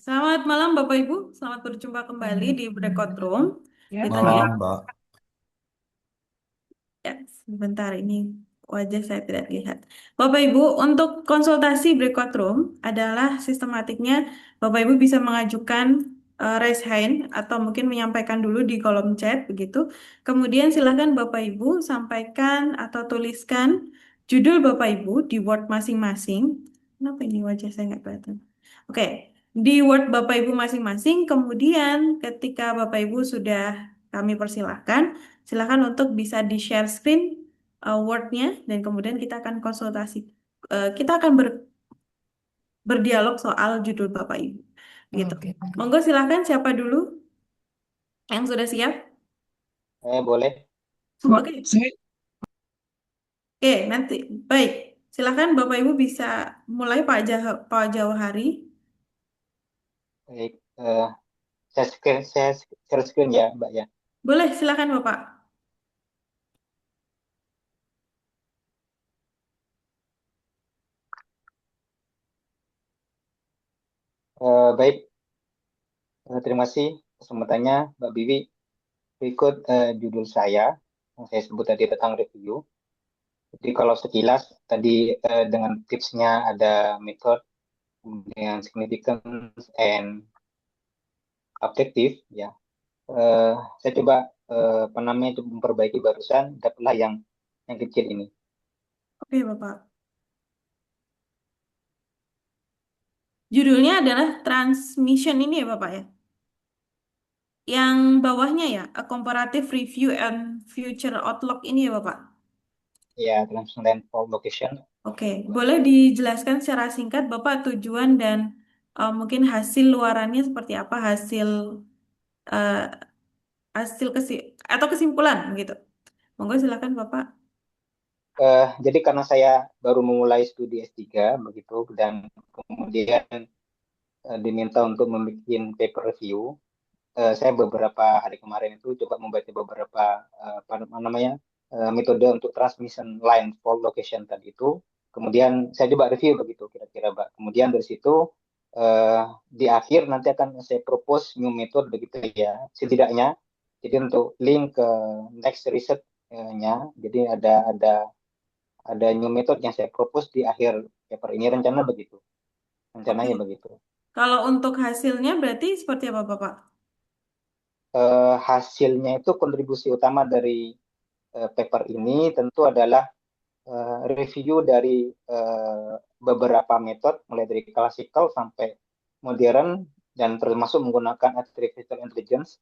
Selamat malam Bapak Ibu, selamat berjumpa kembali di Breakout Room. Ya, Kita malam, ya, Mbak. sebentar ini wajah saya tidak lihat. Bapak Ibu, untuk konsultasi Breakout Room adalah sistematiknya Bapak Ibu bisa mengajukan raise hand atau mungkin menyampaikan dulu di kolom chat begitu. Kemudian silakan Bapak Ibu sampaikan atau tuliskan judul Bapak Ibu di Word masing-masing. Kenapa ini wajah saya nggak kelihatan? Oke, di Word Bapak Ibu masing-masing. Kemudian ketika Bapak Ibu sudah kami persilahkan, silakan untuk bisa di-share screen Word-nya dan kemudian kita akan konsultasi. Kita akan berdialog soal judul Bapak Ibu. Gitu. Oke. Monggo silakan siapa dulu yang sudah siap? Boleh. Oke, oke, nanti. Baik. Silakan Bapak Ibu bisa mulai Pak Jauhari. Baik. Saya share screen ya, Mbak ya. Boleh, silakan Bapak. Baik. Terima kasih kesempatannya, Mbak Bibi. Berikut judul saya yang saya sebut tadi tentang review. Jadi kalau sekilas tadi dengan tipsnya ada method, kemudian significance and objective ya. Eh, saya coba apa namanya itu memperbaiki barusan, dapatlah yang kecil ini. Oke, Bapak. Judulnya adalah Transmission ini ya, Bapak ya. Yang bawahnya ya, A Comparative Review and Future Outlook ini ya, Bapak. Ya, translation for location. Oke, boleh dijelaskan secara singkat Bapak tujuan dan mungkin hasil luarannya seperti apa, eh, hasil atau kesimpulan gitu. Monggo silakan Bapak. Jadi karena saya baru memulai studi S3 begitu dan kemudian diminta untuk membuat paper review, saya beberapa hari kemarin itu coba membaca beberapa apa namanya metode untuk transmission line for location tadi itu. Kemudian saya coba review begitu kira-kira, Mbak. Kemudian dari situ eh, di akhir nanti akan saya propose new method begitu ya, setidaknya. Jadi untuk link ke next research-nya, jadi ada new method yang saya propose di akhir paper ini rencana begitu. Oke, Rencananya begitu. kalau untuk hasilnya berarti seperti apa Bapak? Hasilnya itu kontribusi utama dari paper ini tentu adalah review dari beberapa metode mulai dari klasikal sampai modern dan termasuk menggunakan artificial intelligence.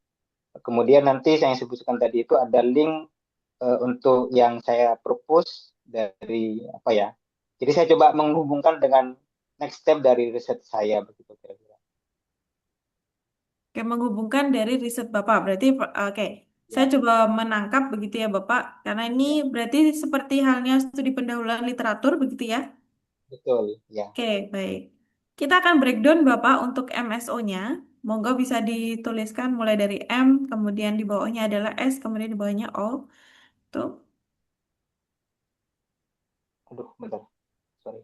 Kemudian nanti saya sebutkan tadi itu ada link untuk yang saya propose dari apa ya. Jadi saya coba menghubungkan dengan next step dari riset saya begitu kira-kira. Oke, menghubungkan dari riset Bapak. Berarti oke, saya Ya, coba menangkap begitu ya Bapak. Karena ini ya, berarti seperti halnya studi pendahuluan literatur begitu ya. betul, ya. Oke, baik. Kita akan breakdown Bapak untuk MSO-nya. Monggo bisa dituliskan mulai dari M, kemudian di bawahnya adalah S, kemudian di bawahnya O. Tuh. Aduh, bentar, sorry.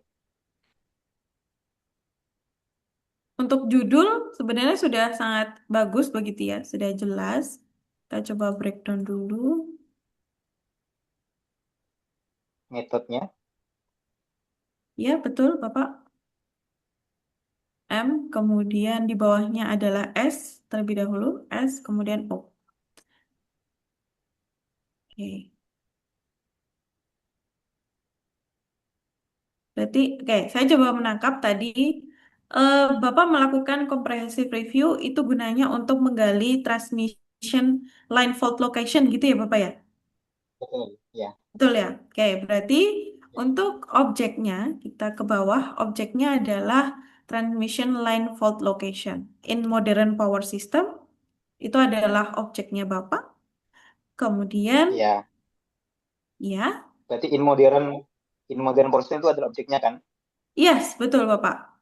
Untuk judul sebenarnya sudah sangat bagus begitu ya, sudah jelas. Kita coba breakdown dulu. Metodenya, Ya, betul Bapak. M, kemudian di bawahnya adalah S terlebih dahulu, S, kemudian O. Oke. Berarti, oke, saya coba menangkap tadi, Bapak melakukan comprehensive review itu gunanya untuk menggali transmission line fault location gitu ya Bapak ya? betul, ya. Betul ya? Oke, berarti untuk objeknya, kita ke bawah, objeknya adalah transmission line fault location. In modern power system, itu adalah objeknya Bapak. Kemudian, Ya, ya, berarti in modern person itu adalah objeknya kan? yes, betul Bapak.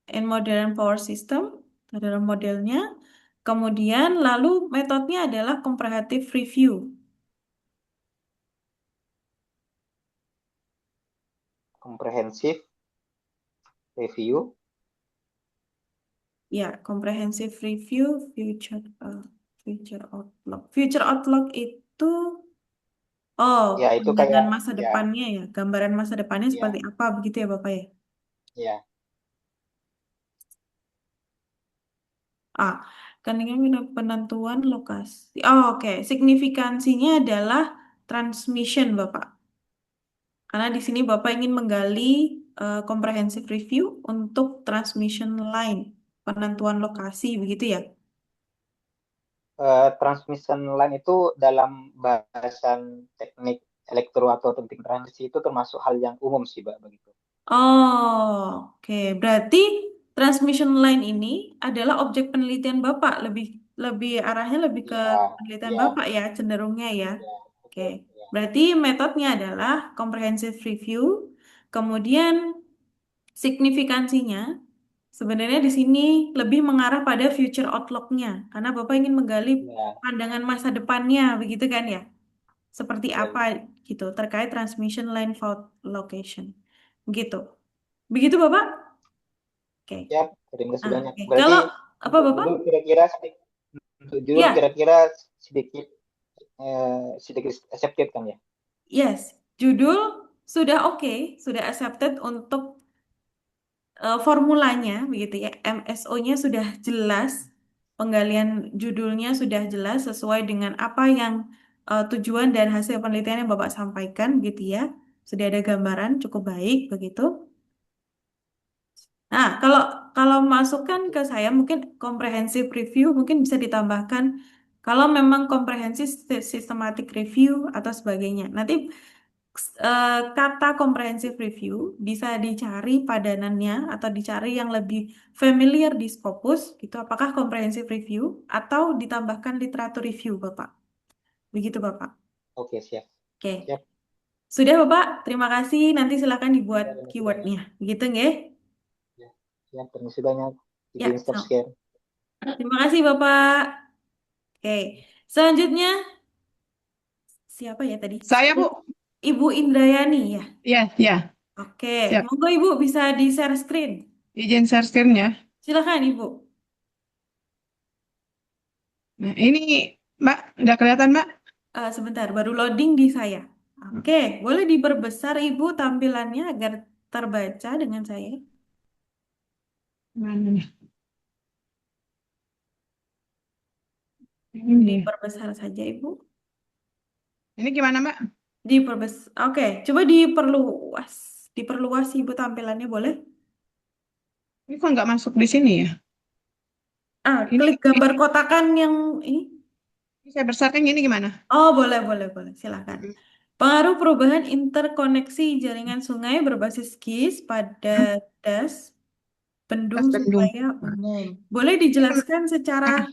In modern power system, itu adalah modelnya. Kemudian, lalu metodenya adalah comparative review. Comprehensive review. Ya, comprehensive review, future outlook. Future outlook itu, oh, Ya, itu pandangan kayak, masa ya, depannya ya, gambaran masa depannya seperti ya, apa begitu ya Bapak ya? ya. Ah, kan ini penentuan lokasi. Oh, oke. Signifikansinya adalah transmission, Bapak. Karena di sini Bapak ingin menggali comprehensive review untuk transmission line, penentuan lokasi, begitu ya? Transmission line itu dalam bahasan teknik elektro atau teknik transisi itu termasuk hal yang umum sih, Mbak, begitu. Oh, oke. Berarti transmission line ini adalah objek penelitian Bapak, lebih lebih arahnya lebih ke Ya, penelitian ya, Bapak ya, cenderungnya ya. ya, Oke. betul. Ya, Berarti metodenya adalah comprehensive review, kemudian signifikansinya sebenarnya di sini lebih mengarah pada future outlook-nya, karena Bapak ingin menggali ya, pandangan masa depannya, begitu kan ya? Seperti apa betul. gitu terkait transmission line fault location. Gitu. Begitu Bapak? Oke. Ya, terima kasih Nah, banyak. oke. Berarti Kalau apa untuk Bapak? judul kira-kira untuk judul Ya, kira-kira sedikit sedikit accepted kan ya? yes. Judul sudah oke, sudah accepted untuk formulanya begitu ya. MSO-nya sudah jelas, penggalian judulnya sudah jelas sesuai dengan apa yang tujuan dan hasil penelitian yang Bapak sampaikan gitu ya. Sudah ada gambaran cukup baik begitu. Nah, kalau kalau masukkan ke saya mungkin comprehensive review mungkin bisa ditambahkan kalau memang comprehensive systematic review atau sebagainya. Nanti kata comprehensive review bisa dicari padanannya atau dicari yang lebih familiar di Scopus gitu. Apakah comprehensive review atau ditambahkan literatur review, Bapak? Begitu, Bapak. Oke, siap. Oke. Siap. Sudah, Bapak. Terima kasih. Nanti silakan dibuat Ya, terima kasih banyak. keywordnya. Begitu, nggih? Ya, siap, terima kasih banyak. Ya, Izin stop share. terima kasih, Bapak. Oke. Selanjutnya, siapa ya tadi? Saya, Bu. Ibu Indrayani ya. Ya, ya, Oke. siap. Monggo, Ibu bisa di-share screen. Izin share screen-nya. Silakan, Ibu. Nah, ini, Mbak, udah kelihatan, Mbak? Sebentar, baru loading di saya. Oke, boleh diperbesar Ibu tampilannya agar terbaca dengan saya. Mana nih? Ini, Diperbesar saja Ibu. ini gimana, Mbak? Oke, coba diperluas. Diperluas Ibu tampilannya boleh? Ini kok nggak masuk di sini ya? Klik gambar kotakan yang ini. Ini saya besarkan gini gimana? Oh, boleh, boleh, boleh. Silakan. Mm-mm. Pengaruh perubahan interkoneksi jaringan sungai berbasis GIS pada Hmm, das bendung Tas Bandung. supaya umum. Boleh Ini, dijelaskan secara ah,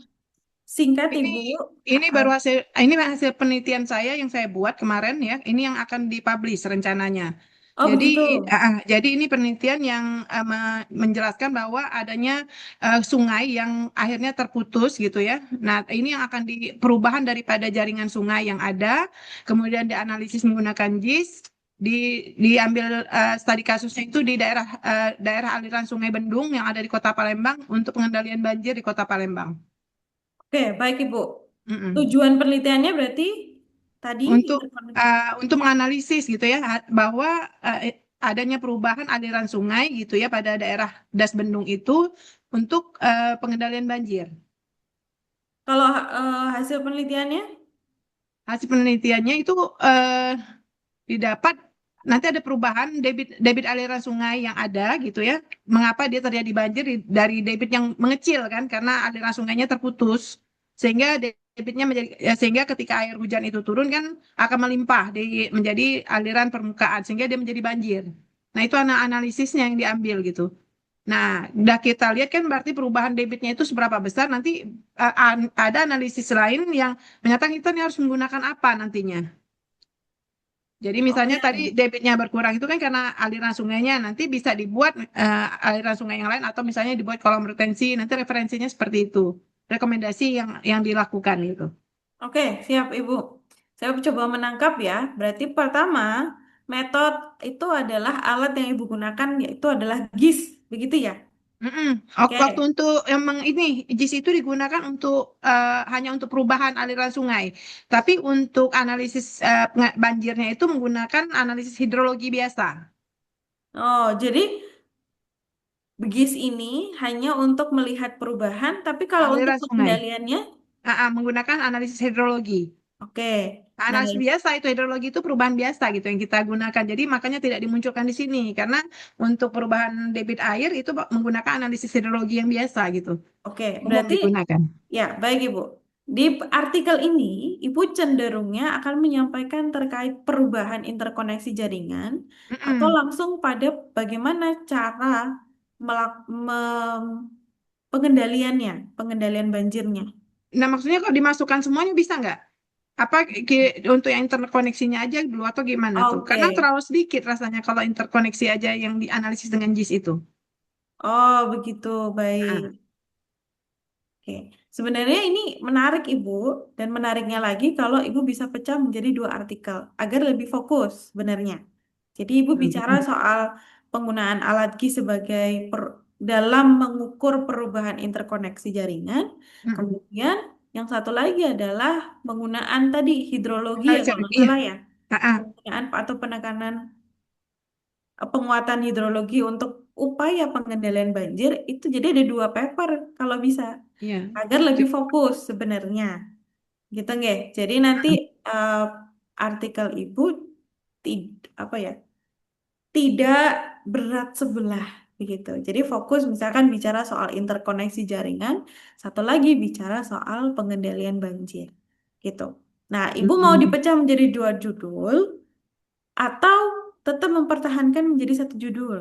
singkat, ini, Ibu? ini baru hasil, ini hasil penelitian saya yang saya buat kemarin ya. Ini yang akan dipublish rencananya. Oh, Jadi, begitu. jadi ini penelitian yang menjelaskan bahwa adanya sungai yang akhirnya terputus gitu ya. Nah, ini yang akan perubahan daripada jaringan sungai yang ada, kemudian dianalisis menggunakan JIS, diambil studi kasusnya itu di daerah aliran Sungai Bendung yang ada di Kota Palembang untuk pengendalian banjir di Kota Palembang. Oke, baik Ibu. Mm-mm. Tujuan penelitiannya berarti tadi Untuk menganalisis gitu ya bahwa adanya perubahan aliran sungai gitu ya pada daerah Das Bendung itu untuk pengendalian banjir. kalau hasil penelitiannya, Hasil penelitiannya itu eh, didapat nanti ada perubahan debit debit aliran sungai yang ada gitu ya. Mengapa dia terjadi banjir dari debit yang mengecil kan karena aliran sungainya terputus sehingga debitnya menjadi sehingga ketika air hujan itu turun kan akan melimpah menjadi aliran permukaan sehingga dia menjadi banjir. Nah, itu analisisnya yang diambil gitu. Nah, udah kita lihat kan berarti perubahan debitnya itu seberapa besar nanti ada analisis lain yang menyatakan kita nih harus menggunakan apa nantinya. Jadi misalnya oke. tadi debitnya berkurang itu kan karena aliran sungainya nanti bisa dibuat aliran sungai yang lain atau misalnya dibuat kolam retensi nanti referensinya seperti itu rekomendasi yang dilakukan gitu. Oke, siap Ibu. Saya coba menangkap ya. Berarti pertama, metode itu adalah alat yang Ibu gunakan yaitu adalah GIS, begitu ya? Mm-mm. Waktu Oke. untuk emang ini JIS itu digunakan untuk hanya untuk perubahan aliran sungai. Tapi untuk analisis banjirnya itu menggunakan analisis hidrologi biasa. Oh, jadi BGIS ini hanya untuk melihat perubahan, tapi kalau untuk Aliran sungai. pengendaliannya, Menggunakan analisis hidrologi. oke. Nah, Analisis biasa itu hidrologi itu perubahan biasa gitu yang kita gunakan. Jadi makanya tidak dimunculkan di sini karena untuk perubahan debit air itu menggunakan analisis hidrologi yang biasa gitu. oke. Umum Berarti digunakan. ya, baik Ibu. Di artikel ini, Ibu cenderungnya akan menyampaikan terkait perubahan interkoneksi jaringan atau Mm-mm. langsung pada bagaimana cara pengendaliannya, pengendalian banjirnya. Nah, maksudnya kalau dimasukkan semuanya bisa nggak? Apa untuk yang interkoneksinya aja dulu atau gimana tuh? Oke. Karena terlalu sedikit rasanya kalau interkoneksi aja yang dianalisis dengan JIS itu. Oh, begitu. Baik. Nah, Oke, sebenarnya ini menarik Ibu, dan menariknya lagi kalau Ibu bisa pecah menjadi dua artikel agar lebih fokus sebenarnya. Jadi Ibu bicara mm-mm. soal penggunaan alat GIS sebagai dalam mengukur perubahan interkoneksi jaringan. Mm-mm. Kemudian yang satu lagi adalah penggunaan tadi hidrologi ya Analisis, kalau nggak iya. salah ya. Ah, ah, Penggunaan atau penekanan penguatan hidrologi untuk upaya pengendalian banjir itu jadi ada dua paper kalau bisa iya. agar lebih fokus sebenarnya gitu nggih. Jadi nanti eh, artikel ibu apa ya tidak berat sebelah begitu. Jadi fokus misalkan bicara soal interkoneksi jaringan, satu lagi bicara soal pengendalian banjir gitu. Nah, ibu mau Mm-mm. dipecah menjadi dua judul atau tetap mempertahankan menjadi satu judul?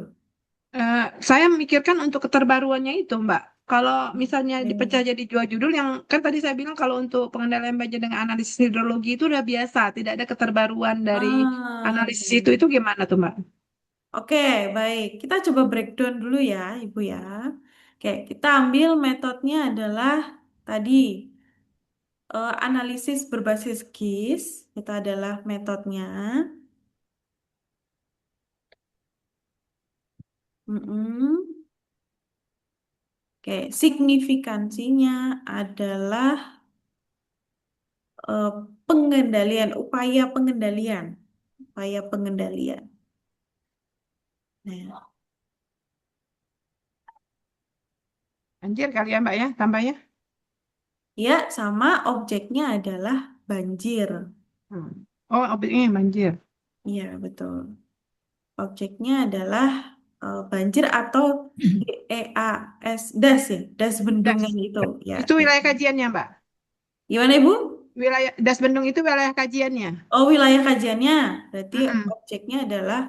Saya memikirkan untuk keterbaruannya itu, Mbak. Kalau misalnya dipecah Oke. jadi dua judul, yang kan tadi saya bilang kalau untuk pengendalian banjir dengan analisis hidrologi itu udah biasa, tidak ada keterbaruan dari Ah, analisis itu baik. gimana tuh, Mbak? Oke, baik. Kita coba breakdown dulu ya, Ibu ya. Oke, kita ambil metodenya adalah tadi analisis berbasis GIS. Itu adalah metodenya. Mm-mm. Oke, signifikansinya adalah eh, pengendalian, upaya pengendalian, upaya pengendalian. Nah, Banjir kali ya, Mbak ya, tambahnya. ya, sama objeknya adalah banjir. Hmm. Oh, objeknya yang banjir. Iya, betul. Objeknya adalah banjir atau DEAS, DAS ya, das Das. bendungan itu. Ya, Itu das. wilayah kajiannya, Mbak. Gimana Ibu? Wilayah Das Bendung itu wilayah kajiannya. Oh, wilayah kajiannya. Berarti Mm-mm. objeknya adalah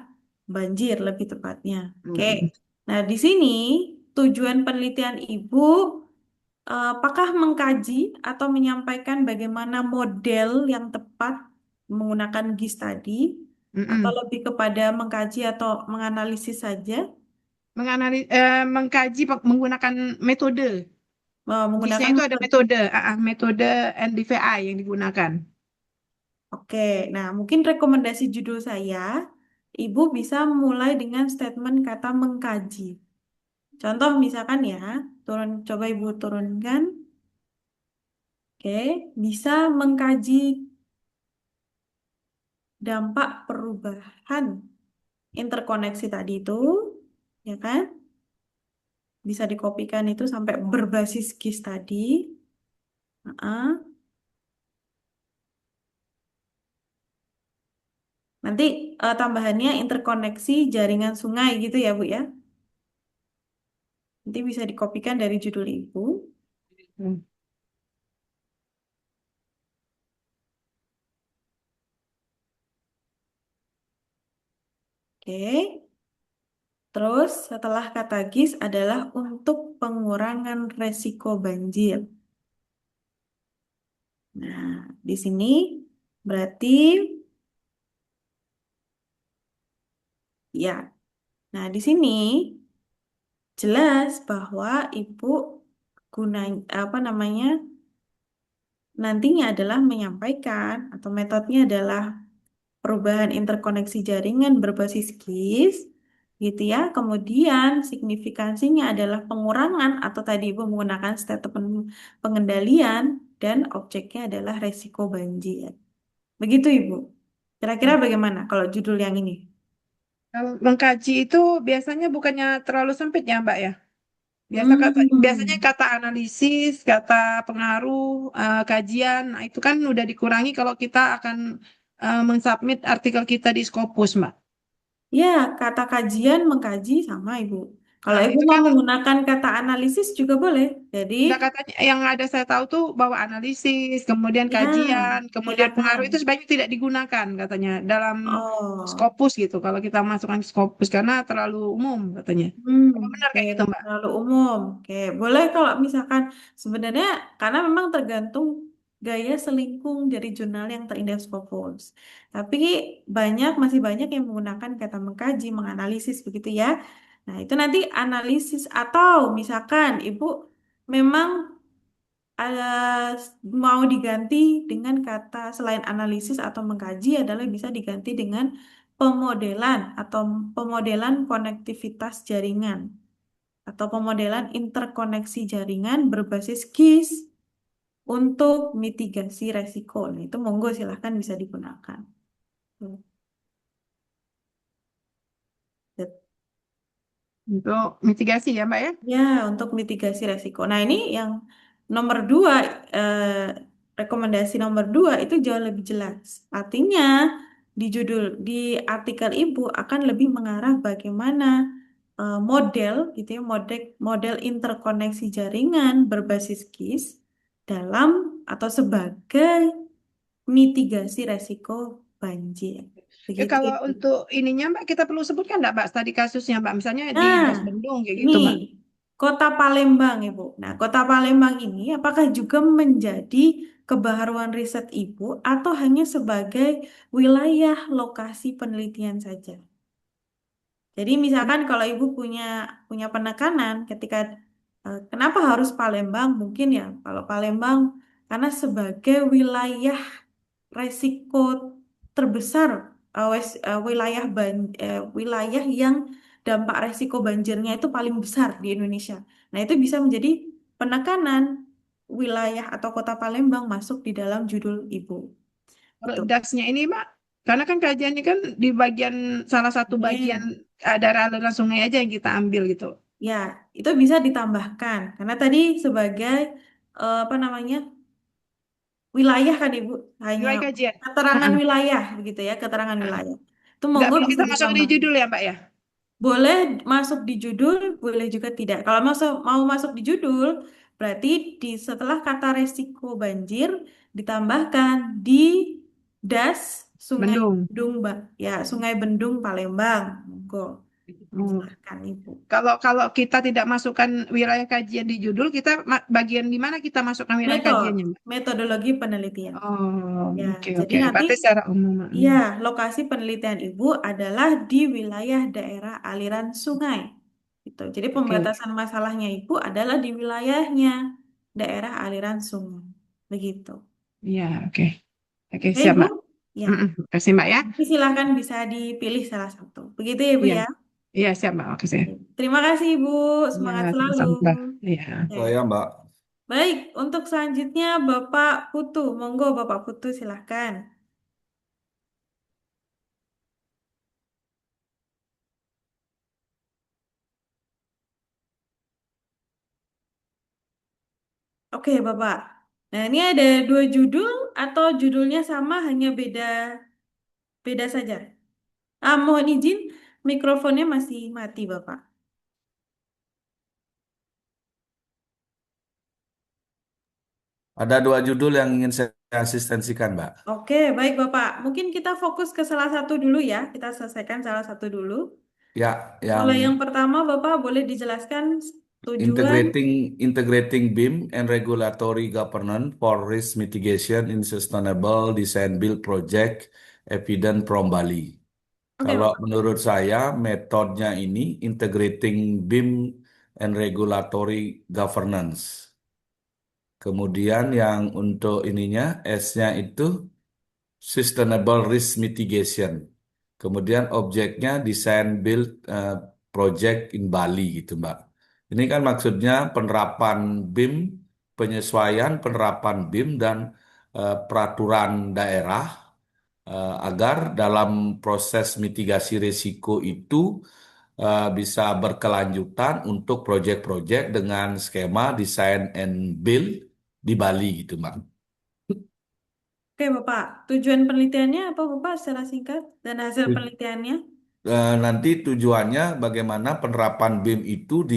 banjir lebih tepatnya. Oke. Mm-mm. Nah, di sini tujuan penelitian Ibu apakah mengkaji atau menyampaikan bagaimana model yang tepat menggunakan GIS tadi, atau Mm-mm. lebih kepada mengkaji atau menganalisis saja, Mengkaji menggunakan metode. JIS-nya menggunakan itu ada metode. metode, metode NDVI yang digunakan. Oke, nah mungkin rekomendasi judul saya, Ibu bisa mulai dengan statement kata mengkaji. Contoh misalkan ya, coba Ibu turunkan. Oke, bisa mengkaji dampak perubahan interkoneksi tadi itu, ya kan? Bisa dikopikan itu sampai berbasis GIS tadi. Heeh. Nanti tambahannya interkoneksi jaringan sungai gitu ya, Bu ya. Nanti bisa dikopikan dari judul Ibu. Hmm. Oke. Terus setelah kata GIS adalah untuk pengurangan resiko banjir. Nah, di sini berarti ya. Nah, di sini jelas bahwa Ibu guna apa namanya? Nantinya adalah menyampaikan atau metodenya adalah perubahan interkoneksi jaringan berbasis GIS gitu ya. Kemudian signifikansinya adalah pengurangan atau tadi Ibu menggunakan statement pengendalian dan objeknya adalah resiko banjir. Begitu Ibu. Kira-kira bagaimana kalau judul yang ini? Kalau mengkaji itu biasanya bukannya terlalu sempit ya, Mbak ya? Biasanya Hmm. kata analisis, kata pengaruh, kajian, nah itu kan udah dikurangi kalau kita akan mensubmit artikel kita di Scopus, Mbak. Ya, kata kajian mengkaji sama Ibu. Kalau Nah, Ibu itu mau kan menggunakan kata analisis juga boleh. Jadi, udah katanya yang ada saya tahu tuh bahwa analisis, kemudian ya, kajian, kemudian pengaruh silakan. itu sebaiknya tidak digunakan katanya dalam Oh. Scopus gitu. Kalau kita masukkan ke Scopus karena terlalu umum katanya. Hmm, Apa benar oke, kayak gitu, Mbak? terlalu umum. Oke, boleh kalau misalkan sebenarnya karena memang tergantung gaya selingkung dari jurnal yang terindeks Scopus. Tapi masih banyak yang menggunakan kata mengkaji, menganalisis begitu ya. Nah, itu nanti analisis atau misalkan Ibu memang ada mau diganti dengan kata selain analisis atau mengkaji adalah bisa diganti dengan pemodelan atau pemodelan konektivitas jaringan atau pemodelan interkoneksi jaringan berbasis GIS untuk mitigasi resiko. Nah, itu monggo silahkan bisa digunakan. Tuh. Untuk mitigasi ya, Mbak ya? Ya, untuk mitigasi resiko. Nah, ini yang nomor dua, eh, rekomendasi nomor dua itu jauh lebih jelas. Artinya, di artikel Ibu akan lebih mengarah bagaimana model, gitu ya, model interkoneksi jaringan berbasis GIS dalam atau sebagai mitigasi resiko banjir. Begitu Kalau Ibu. untuk ininya, Mbak, kita perlu sebutkan nggak, Mbak, tadi kasusnya, Mbak? Misalnya di Nah, Das Bendung kayak ini gitu, Mbak. Kota Palembang, Ibu. Nah, Kota Palembang ini apakah juga menjadi kebaharuan riset Ibu atau hanya sebagai wilayah lokasi penelitian saja? Jadi misalkan kalau Ibu punya punya penekanan ketika kenapa harus Palembang? Mungkin ya kalau Palembang karena sebagai wilayah resiko terbesar wilayah yang dampak resiko banjirnya itu paling besar di Indonesia. Nah, itu bisa menjadi penekanan wilayah atau kota Palembang masuk di dalam judul Ibu. Kalau Itu. dasnya ini, Mbak, karena kan kajiannya kan di bagian salah satu bagian Ya, dari aliran sungai aja yang kita ambil gitu. ya, itu bisa ditambahkan karena tadi sebagai apa namanya? Wilayah kan Ibu, hanya Nilai kajian. keterangan Heeh. wilayah begitu ya, keterangan Heeh. wilayah. Itu Nggak monggo perlu bisa kita masukkan di ditambah. judul ya, Mbak ya? Boleh masuk di judul, boleh juga tidak. Kalau mau masuk di judul, berarti setelah kata resiko banjir ditambahkan di das Sungai Bendung. Bendung, Mbak. Ya, Sungai Bendung Palembang. Monggo, Hmm. silahkan Ibu. Kalau kalau kita tidak masukkan wilayah kajian di judul, kita bagian di mana kita masukkan wilayah kajiannya, Mbak? Metodologi penelitian. Oh, Ya, oke jadi oke. nanti Berarti secara umum. ya lokasi penelitian Ibu adalah di wilayah daerah aliran sungai. Gitu. Jadi Oke oke. pembatasan masalahnya Ibu adalah di wilayahnya daerah aliran sungai. Begitu. Iya, oke. Oke, Oke, siap, Ibu? Mbak. Ya. Terima kasih, Mbak ya. Nanti silakan bisa dipilih salah satu. Begitu ya, Ibu Iya, ya. iya siap, Mbak. Oke, saya. Terima kasih, Ibu. Iya, Semangat selalu. sama-sama, Mbak. Iya. Oke. Oh ya Mbak, Baik, untuk selanjutnya Bapak Putu. Monggo Bapak Putu silahkan. Oke, Bapak. Nah, ini ada dua judul atau judulnya sama hanya beda beda saja. Mohon izin, mikrofonnya masih mati, Bapak. ada dua judul yang ingin saya asistensikan Mbak. Oke, baik Bapak. Mungkin kita fokus ke salah satu dulu ya. Kita selesaikan salah satu dulu. Ya, yang Kalau yang pertama, Bapak boleh dijelaskan tujuan. integrating BIM and regulatory governance for risk mitigation in sustainable design build project evident from Bali. Oke, Kalau Bapak. menurut saya metodenya ini integrating BIM and regulatory governance. Kemudian yang untuk ininya S-nya itu sustainable risk mitigation. Kemudian objeknya design build project in Bali gitu, Mbak. Ini kan maksudnya penerapan BIM, penyesuaian penerapan BIM dan peraturan daerah agar dalam proses mitigasi risiko itu bisa berkelanjutan untuk proyek-proyek dengan skema design and build di Bali gitu, Mbak. Oke, Bapak. Tujuan penelitiannya apa, Bapak, secara singkat? Dan hasil penelitiannya? Nanti tujuannya bagaimana penerapan BIM itu di,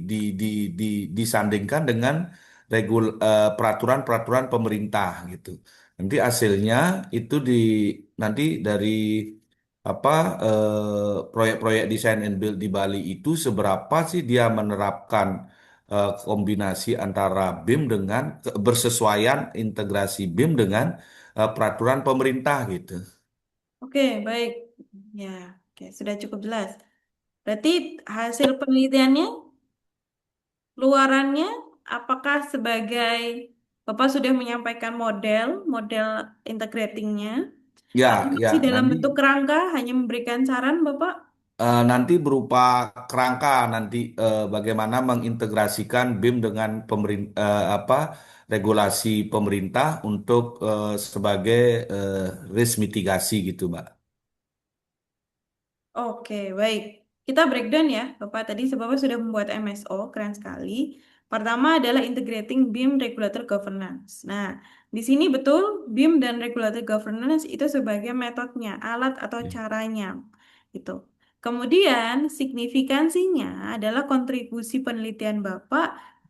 di, di, disandingkan dengan peraturan-peraturan pemerintah gitu. Nanti hasilnya itu nanti dari apa proyek-proyek desain and build di Bali itu seberapa sih dia menerapkan kombinasi antara BIM dengan bersesuaian integrasi BIM dengan peraturan pemerintah gitu. Oke, baik. Ya, oke, sudah cukup jelas. Berarti hasil penelitiannya, luarannya, apakah sebagai Bapak sudah menyampaikan model integratingnya, Ya, atau ya, masih dalam nanti bentuk kerangka, hanya memberikan saran, Bapak? nanti berupa kerangka nanti bagaimana mengintegrasikan BIM dengan apa regulasi pemerintah untuk sebagai risk mitigasi gitu, Mbak. Oke, baik. Kita breakdown ya, Bapak. Tadi Bapak sudah membuat MSO, keren sekali. Pertama adalah Integrating BIM Regulator Governance. Nah, di sini betul BIM dan Regulator Governance itu sebagai metodenya, alat atau Ya, caranya. Gitu. Kemudian, signifikansinya adalah kontribusi penelitian Bapak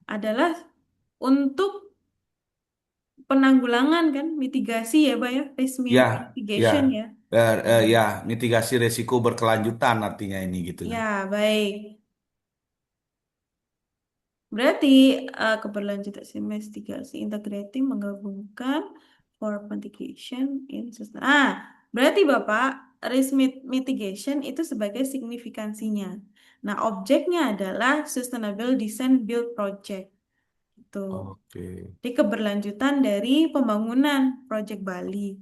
adalah untuk penanggulangan kan, mitigasi ya, Pak ya, risk ya, ya, mitigation ya. ya, mitigasi resiko berkelanjutan artinya ini gitu kan. Ya, baik. Berarti keberlanjutan investigasi integrating menggabungkan for mitigation in system. Berarti Bapak, mitigation itu sebagai signifikansinya. Nah, objeknya adalah Sustainable Design Build Project. Itu. Oke. Jadi keberlanjutan dari pembangunan Project Bali.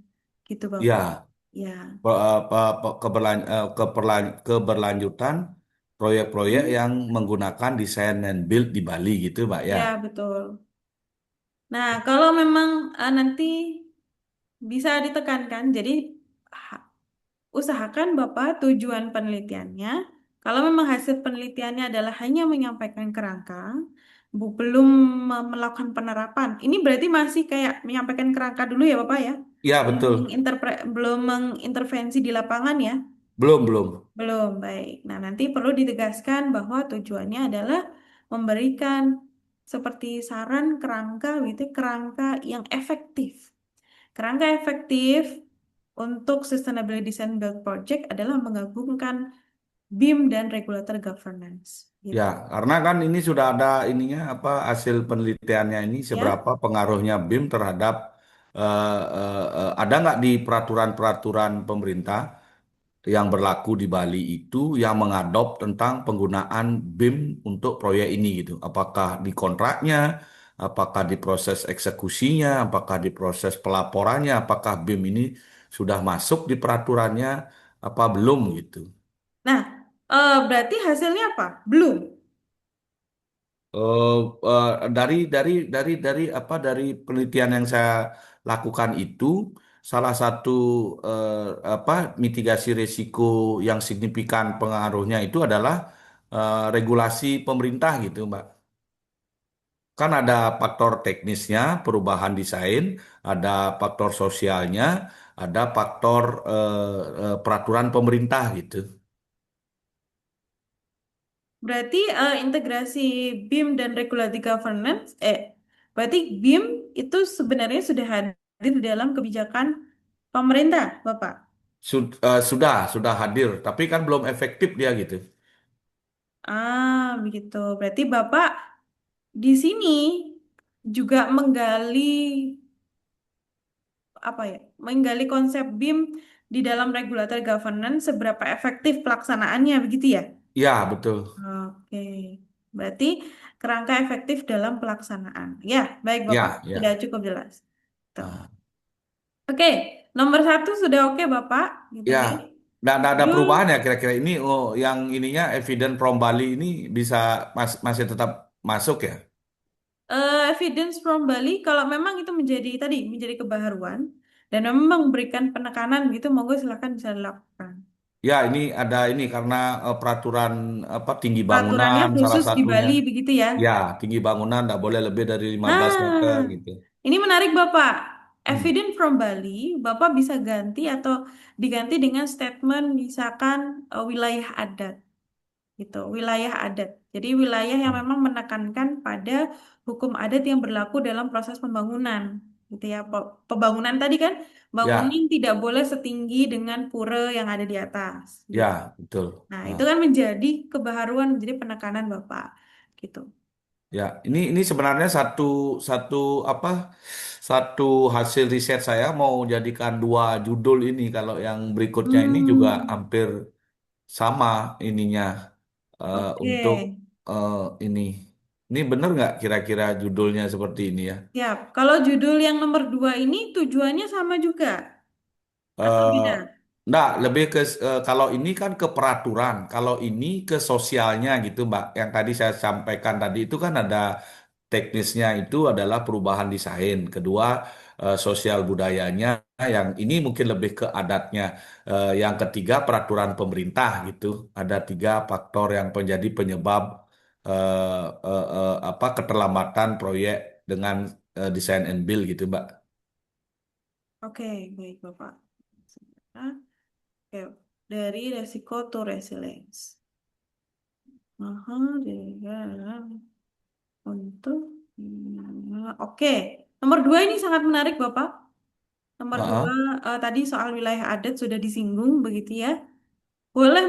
Gitu Bapak. Ya, Ya. keberlanjutan proyek-proyek Hmm. yang menggunakan desain and build di Bali gitu, Pak ya. Ya, betul. Nah, kalau memang nanti bisa ditekankan, jadi ha- usahakan Bapak tujuan penelitiannya. Kalau memang hasil penelitiannya adalah hanya menyampaikan kerangka, belum melakukan penerapan. Ini berarti masih kayak menyampaikan kerangka dulu ya Bapak ya? Ya, Belum betul. belum mengintervensi di lapangan ya? Belum, belum. Belum, baik. Nah, nanti perlu ditegaskan bahwa tujuannya adalah memberikan seperti saran kerangka gitu, kerangka yang efektif. Kerangka efektif untuk Sustainability Design Build Project adalah menggabungkan BIM dan Regulator Governance. Ya, Gitu. karena kan ini sudah ada ininya apa hasil penelitiannya ini Ya, seberapa pengaruhnya BIM terhadap ada nggak di peraturan-peraturan pemerintah yang berlaku di Bali itu yang mengadop tentang penggunaan BIM untuk proyek ini gitu. Apakah di kontraknya, apakah di proses eksekusinya, apakah di proses pelaporannya, apakah BIM ini sudah masuk di peraturannya apa belum gitu. nah, berarti hasilnya apa? Belum. Eh, dari apa dari penelitian yang saya lakukan itu salah satu eh, apa mitigasi risiko yang signifikan pengaruhnya itu adalah regulasi pemerintah gitu, Mbak. Kan ada faktor teknisnya, perubahan desain, ada faktor sosialnya, ada faktor peraturan pemerintah gitu. Berarti integrasi BIM dan Regulatory Governance, berarti BIM itu sebenarnya sudah hadir di dalam kebijakan pemerintah, Bapak. Sudah hadir, tapi kan belum efektif dia gitu. Begitu. Berarti Bapak di sini juga menggali apa ya? Menggali konsep BIM di dalam regulator governance seberapa efektif pelaksanaannya begitu ya? Ya, betul. Oke. Berarti kerangka efektif dalam pelaksanaan. Ya, baik Bapak. Ya, Sudah ya. cukup jelas. Tuh. Ah, Oke, nomor satu sudah oke Bapak, gitu ya. ya, nggak ada perubahan Judul ya kira-kira ini. Oh, yang ininya evidence from Bali ini bisa masih tetap masuk ya? evidence from Bali kalau memang itu menjadi kebaharuan dan memang memberikan penekanan gitu, monggo silakan bisa dilakukan. Ya, ini ada ini karena peraturan apa tinggi Peraturannya bangunan salah khusus di satunya. Bali begitu ya. Ya, tinggi bangunan nggak boleh lebih dari 15 meter Nah, gitu. ini menarik Bapak. Hmm. Evidence from Bali, Bapak bisa ganti atau diganti dengan statement misalkan wilayah adat gitu, wilayah adat. Jadi wilayah yang memang menekankan pada hukum adat yang berlaku dalam proses pembangunan gitu ya. Pembangunan tadi kan bangunan Ya, tidak boleh setinggi dengan pura yang ada di atas gitu. ya, betul. Nah, itu Ah. kan menjadi kebaharuan, menjadi penekanan Bapak gitu. Ya, ini sebenarnya satu satu apa satu hasil riset saya mau jadikan dua judul ini. Kalau yang berikutnya ini juga Hmm, hampir sama ininya oke. untuk eh, ini. Ini bener nggak kira-kira judulnya seperti ini ya? Siap. Kalau judul yang nomor 2 ini tujuannya sama juga atau Eh, beda? Enggak, lebih ke kalau ini kan ke peraturan, kalau ini ke sosialnya gitu, Mbak. Yang tadi saya sampaikan tadi itu kan ada teknisnya itu adalah perubahan desain. Kedua, sosial budayanya, yang ini mungkin lebih ke adatnya. Yang ketiga, peraturan pemerintah gitu. Ada tiga faktor yang menjadi penyebab apa keterlambatan proyek dengan desain and build gitu, Mbak. Oke, baik Bapak. Sebentar. Oke, dari resiko to resilience. Aha, untuk oke. Nomor 2 ini sangat menarik Bapak. Nomor 2 Heeh, tadi soal wilayah adat sudah disinggung begitu ya. Boleh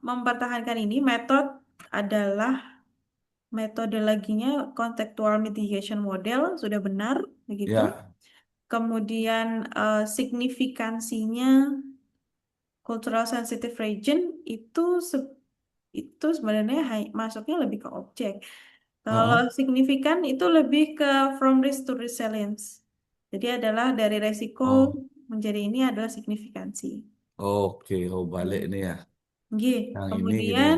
mempertahankan ini. Metode adalah metodologinya contextual mitigation model sudah benar begitu. ya. Kemudian signifikansinya cultural sensitive region itu itu sebenarnya masuknya lebih ke objek. Kalau Heeh. signifikan itu lebih ke from risk to resilience. Jadi adalah dari resiko Oh. menjadi ini adalah signifikansi. Oke, oh balik Hmm. nih ya. Nggih. Yang ini gini. Kemudian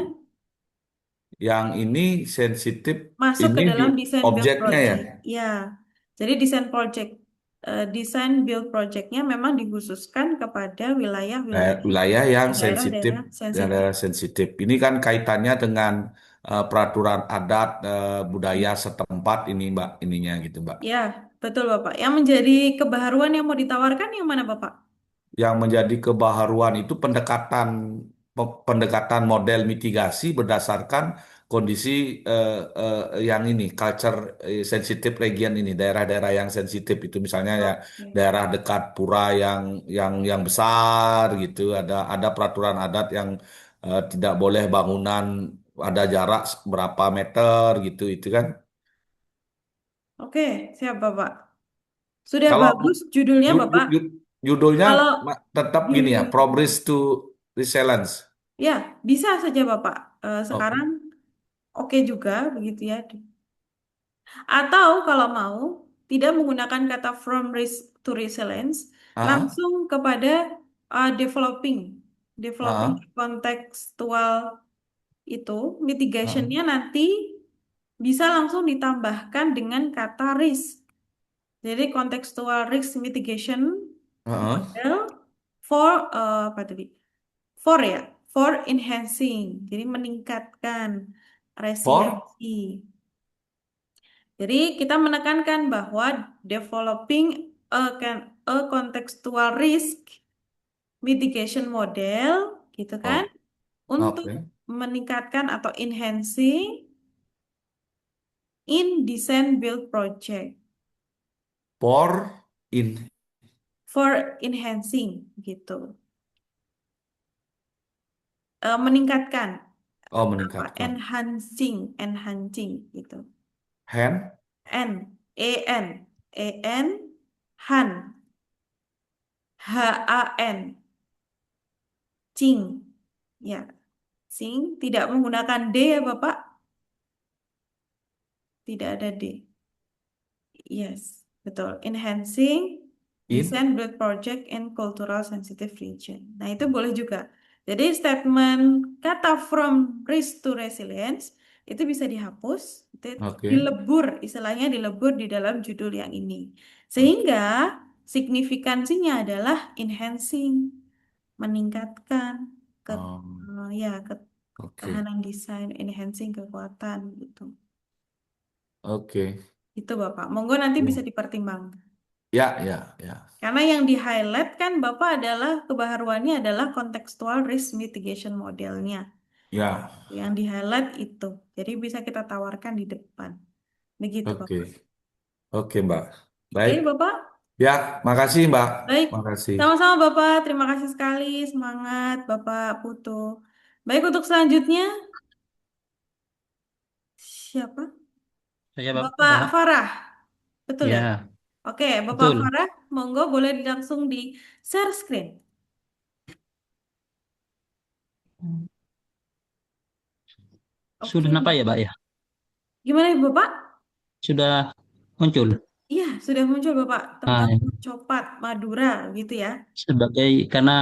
Yang ini sensitif, masuk ke ini dalam design build objeknya ya. project. Ya, jadi design build projectnya memang dikhususkan kepada wilayah-wilayah Wilayah yang sensitif, daerah-daerah sensitif. daerah sensitif. Ini kan kaitannya dengan peraturan adat budaya setempat ini, Mbak, ininya gitu, Mbak. Ya, betul Bapak. Yang menjadi kebaharuan yang mau ditawarkan yang mana Bapak? Yang menjadi kebaharuan itu pendekatan model mitigasi berdasarkan kondisi yang ini culture sensitive region ini daerah-daerah yang sensitif itu misalnya ya Oke. daerah dekat pura yang besar gitu ada peraturan adat yang tidak boleh bangunan ada jarak berapa meter gitu itu kan Oke, siap Bapak. Sudah kalau bagus judulnya Bapak. judulnya Kalau tetap gini ya judul Progress to Resilience. ya bisa saja Bapak. Oke. Sekarang oke juga begitu ya. Atau kalau mau tidak menggunakan kata from risk to resilience, Ah, langsung kepada developing, developing ah, kontekstual itu ah. mitigationnya nanti bisa langsung ditambahkan dengan kata risk. Jadi contextual risk mitigation Heeh. model for apa tadi? For ya, for enhancing. Jadi meningkatkan For resiliensi. Jadi kita menekankan bahwa developing a contextual risk mitigation model gitu kan oh, untuk oke. meningkatkan atau enhancing in design build project For in for enhancing gitu. Meningkatkan oh apa meningkatkan. enhancing gitu. Hand N han HAN cing ya sing tidak menggunakan D ya Bapak, tidak ada D. Yes, betul. Enhancing In? Design build project in cultural sensitive region. Nah, itu boleh juga. Jadi statement kata from risk to resilience itu bisa dihapus, itu Oke. dilebur, istilahnya dilebur di dalam judul yang ini. O- Sehingga signifikansinya adalah enhancing, meningkatkan ke um, ya Oke. ketahanan desain, enhancing kekuatan gitu. Oke. Itu Bapak. Monggo nanti bisa Ya, dipertimbangkan. ya, ya, ya. Karena yang di-highlight kan Bapak adalah kebaharuannya adalah contextual risk mitigation modelnya. Ya, Yang di-highlight itu. Jadi bisa kita tawarkan di depan. Begitu oke. Bapak. Oke, Mbak. Oke Baik. Bapak. Ya, makasih, Mbak. Baik. Makasih. Sama-sama Bapak. Terima kasih sekali. Semangat Bapak Putu. Baik untuk selanjutnya. Siapa? Saya Bapak Mbak, Farah. Betul ya? ya Oke, Bapak betul. Farah. Monggo boleh langsung di share screen. Sudah Oke. nampak ya, Mbak ya? Gimana Bapak? Sudah muncul. Iya, sudah muncul Bapak. Nah, Tembang copat Madura gitu ya. karena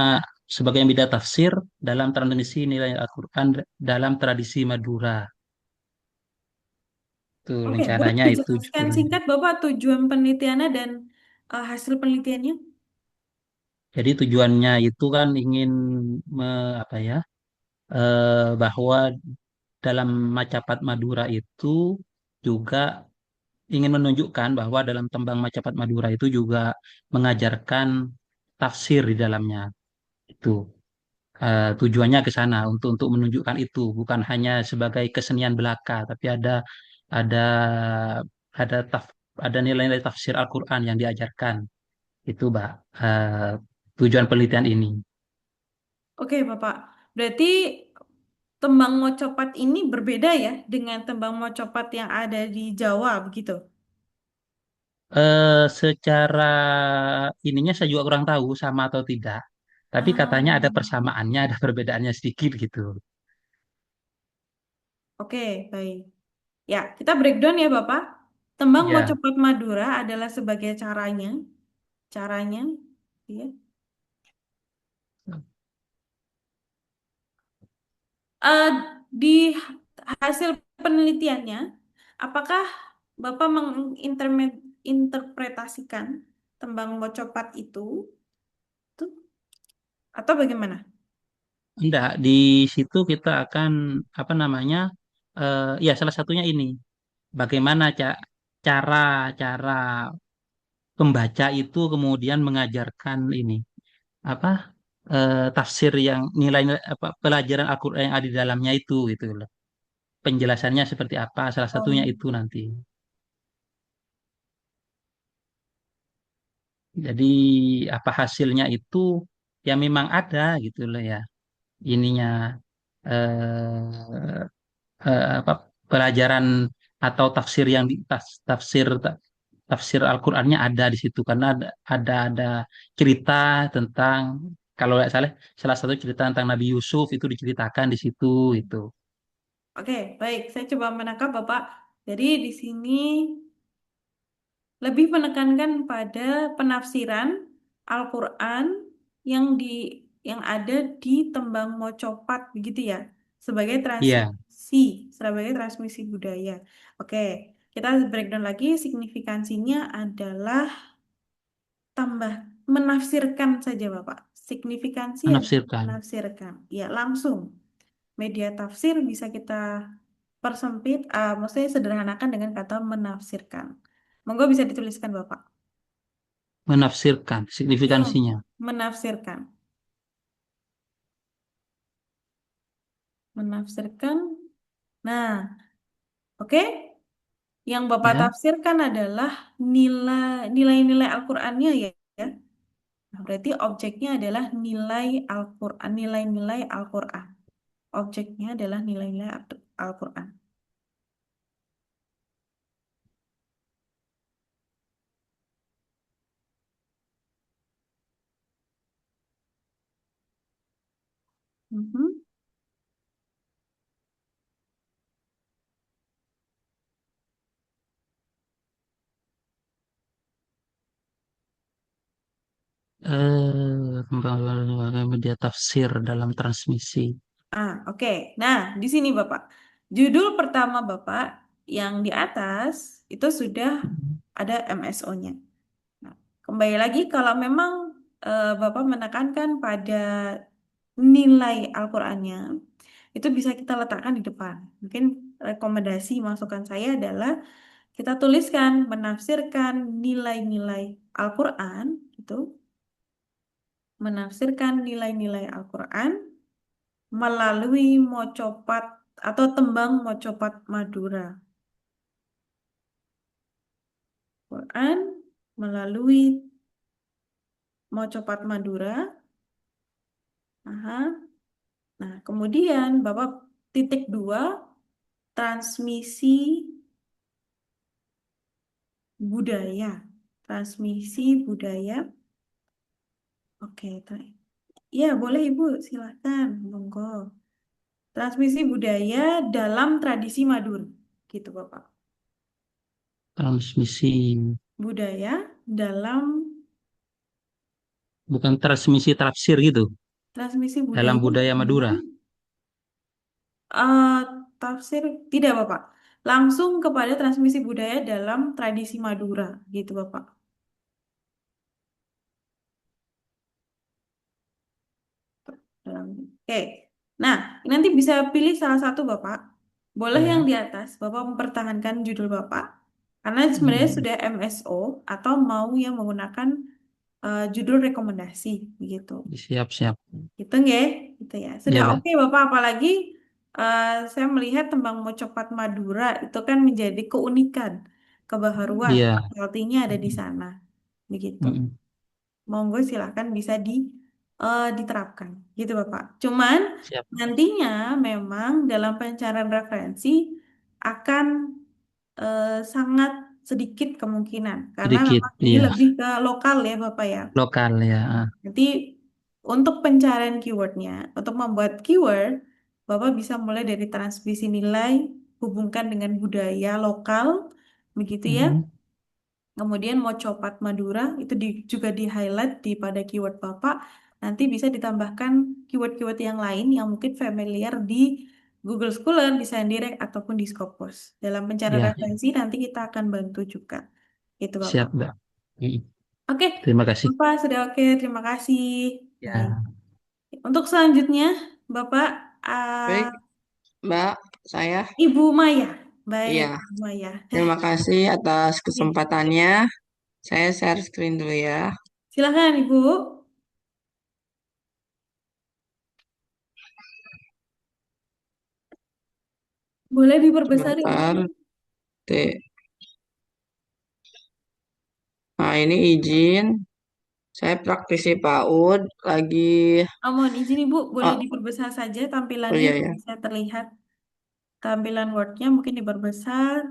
sebagai bidang tafsir dalam transmisi nilai Al-Quran dalam tradisi Madura. Itu Oke, boleh rencananya itu dijelaskan judulnya. singkat Bapak tujuan penelitiannya dan hasil penelitiannya? Jadi tujuannya itu kan ingin apa ya? Bahwa dalam Macapat Madura itu juga ingin menunjukkan bahwa dalam tembang Macapat Madura itu juga mengajarkan tafsir di dalamnya. Itu tujuannya ke sana untuk menunjukkan itu bukan hanya sebagai kesenian belaka, tapi ada ada taf, ada nilai-nilai tafsir Al-Quran yang diajarkan. Itu, Mbak, tujuan penelitian ini. Oke Bapak, berarti tembang mocopat ini berbeda ya dengan tembang mocopat yang ada di Jawa begitu? Secara ininya saya juga kurang tahu sama atau tidak. Tapi Ah, katanya ada persamaannya, ada perbedaannya sedikit gitu. oke, baik. Ya, kita breakdown ya Bapak. Tembang Ya, mocopat Madura adalah sebagai caranya, ya. Eh, di hasil penelitiannya, apakah Bapak menginterpretasikan tembang mocopat tuh, atau bagaimana? enggak, di situ kita akan apa namanya? Ya salah satunya ini. Bagaimana cara cara pembaca itu kemudian mengajarkan ini apa tafsir yang nilai-nilai apa pelajaran Al-Qur'an yang ada di dalamnya itu gitu loh. Penjelasannya seperti apa? Salah satunya Oh, itu nanti. Jadi apa hasilnya itu ya memang ada gitu loh ya. Ininya eh, apa pelajaran atau tafsir yang tafsir Al-Qur'annya ada di situ karena ada cerita tentang kalau nggak salah salah satu cerita tentang Nabi Yusuf itu diceritakan di situ itu. oke, baik. Saya coba menangkap Bapak. Jadi di sini lebih menekankan pada penafsiran Al-Quran yang yang ada di tembang mocopat begitu ya, sebagai Iya, sebagai transmisi budaya. Oke, kita breakdown lagi. Signifikansinya adalah tambah menafsirkan saja Bapak. Signifikansi adalah menafsirkan. menafsirkan. Ya, langsung. Media tafsir bisa kita persempit, maksudnya sederhanakan dengan kata menafsirkan. Monggo bisa dituliskan Bapak. Menafsirkan signifikansinya. Menafsirkan. Menafsirkan. Nah, oke. Yang Bapak Ya, tafsirkan adalah nilai-nilai Al-Qur'annya ya. Ya. Nah, berarti objeknya adalah nilai Al-Qur'an, nilai-nilai Al-Qur'an. Objeknya adalah nilai-nilai Al-Qur'an. Mhm. Perkembangan media tafsir dalam transmisi. Oke. Nah, di sini Bapak. Judul pertama Bapak yang di atas itu sudah ada MSO-nya. Nah, kembali lagi kalau memang Bapak menekankan pada nilai Al-Qur'annya, itu bisa kita letakkan di depan. Mungkin rekomendasi masukan saya adalah kita tuliskan menafsirkan nilai-nilai Al-Qur'an gitu, menafsirkan nilai-nilai Al-Qur'an melalui mocopat atau tembang mocopat Madura. Quran melalui mocopat Madura. Aha. Nah, kemudian Bapak titik dua, transmisi budaya. Transmisi budaya. Oke, ya boleh Ibu, silakan, monggo. Transmisi budaya dalam tradisi Madura. Gitu Bapak. Transmisi, Budaya dalam bukan transmisi tafsir gitu, transmisi dalam budaya budaya Madura. dalam eh, tafsir tidak Bapak. Langsung kepada transmisi budaya dalam tradisi Madura, gitu Bapak. Oke. Nah, nanti bisa pilih salah satu Bapak. Boleh yang Ya. di atas, Bapak mempertahankan judul Bapak. Karena sebenarnya Hmm. sudah MSO atau mau yang menggunakan judul rekomendasi, begitu. Siap-siap. Gitu nggih, gitu ya. Sudah Ya, Mbak. oke Bapak, apalagi saya melihat tembang Mocopat Madura itu kan menjadi keunikan, kebaharuan, Iya. specialty-nya ada di Mm-mm. sana. Begitu. Mm-mm. Monggo silahkan bisa diterapkan. Gitu Bapak. Cuman Siap. nantinya memang dalam pencarian referensi akan sangat sedikit kemungkinan karena Sedikit, memang ini iya. lebih ke lokal ya Bapak ya. Lokal ya. Nanti untuk pencarian keywordnya, untuk membuat keyword, Bapak bisa mulai dari transmisi nilai, hubungkan dengan budaya lokal, begitu ya. Mm-mm. Kemudian mau copat Madura, itu juga di-highlight di pada keyword Bapak. Nanti bisa ditambahkan keyword-keyword yang lain yang mungkin familiar di Google Scholar, di Direct, ataupun di Scopus. Dalam pencarian Ya, referensi, nanti kita akan bantu juga. Itu siap, Bapak. Mbak. Mm-mm. Oke, Terima kasih. Bapak sudah oke. Terima kasih. Baik. Ya, Untuk selanjutnya, Bapak Baik, uh, Mbak, saya. Ibu Maya. Baik, Iya, Ibu Maya. terima kasih atas Oke. kesempatannya. Saya share screen dulu ya. Silakan, Ibu. Boleh diperbesar, Ibu. Sebentar. Oke. Nah, ini izin. Saya praktisi PAUD lagi. Mohon izin, Ibu. Boleh Oh, diperbesar saja oh tampilannya iya biar ya. bisa terlihat. Tampilan Word-nya mungkin diperbesar.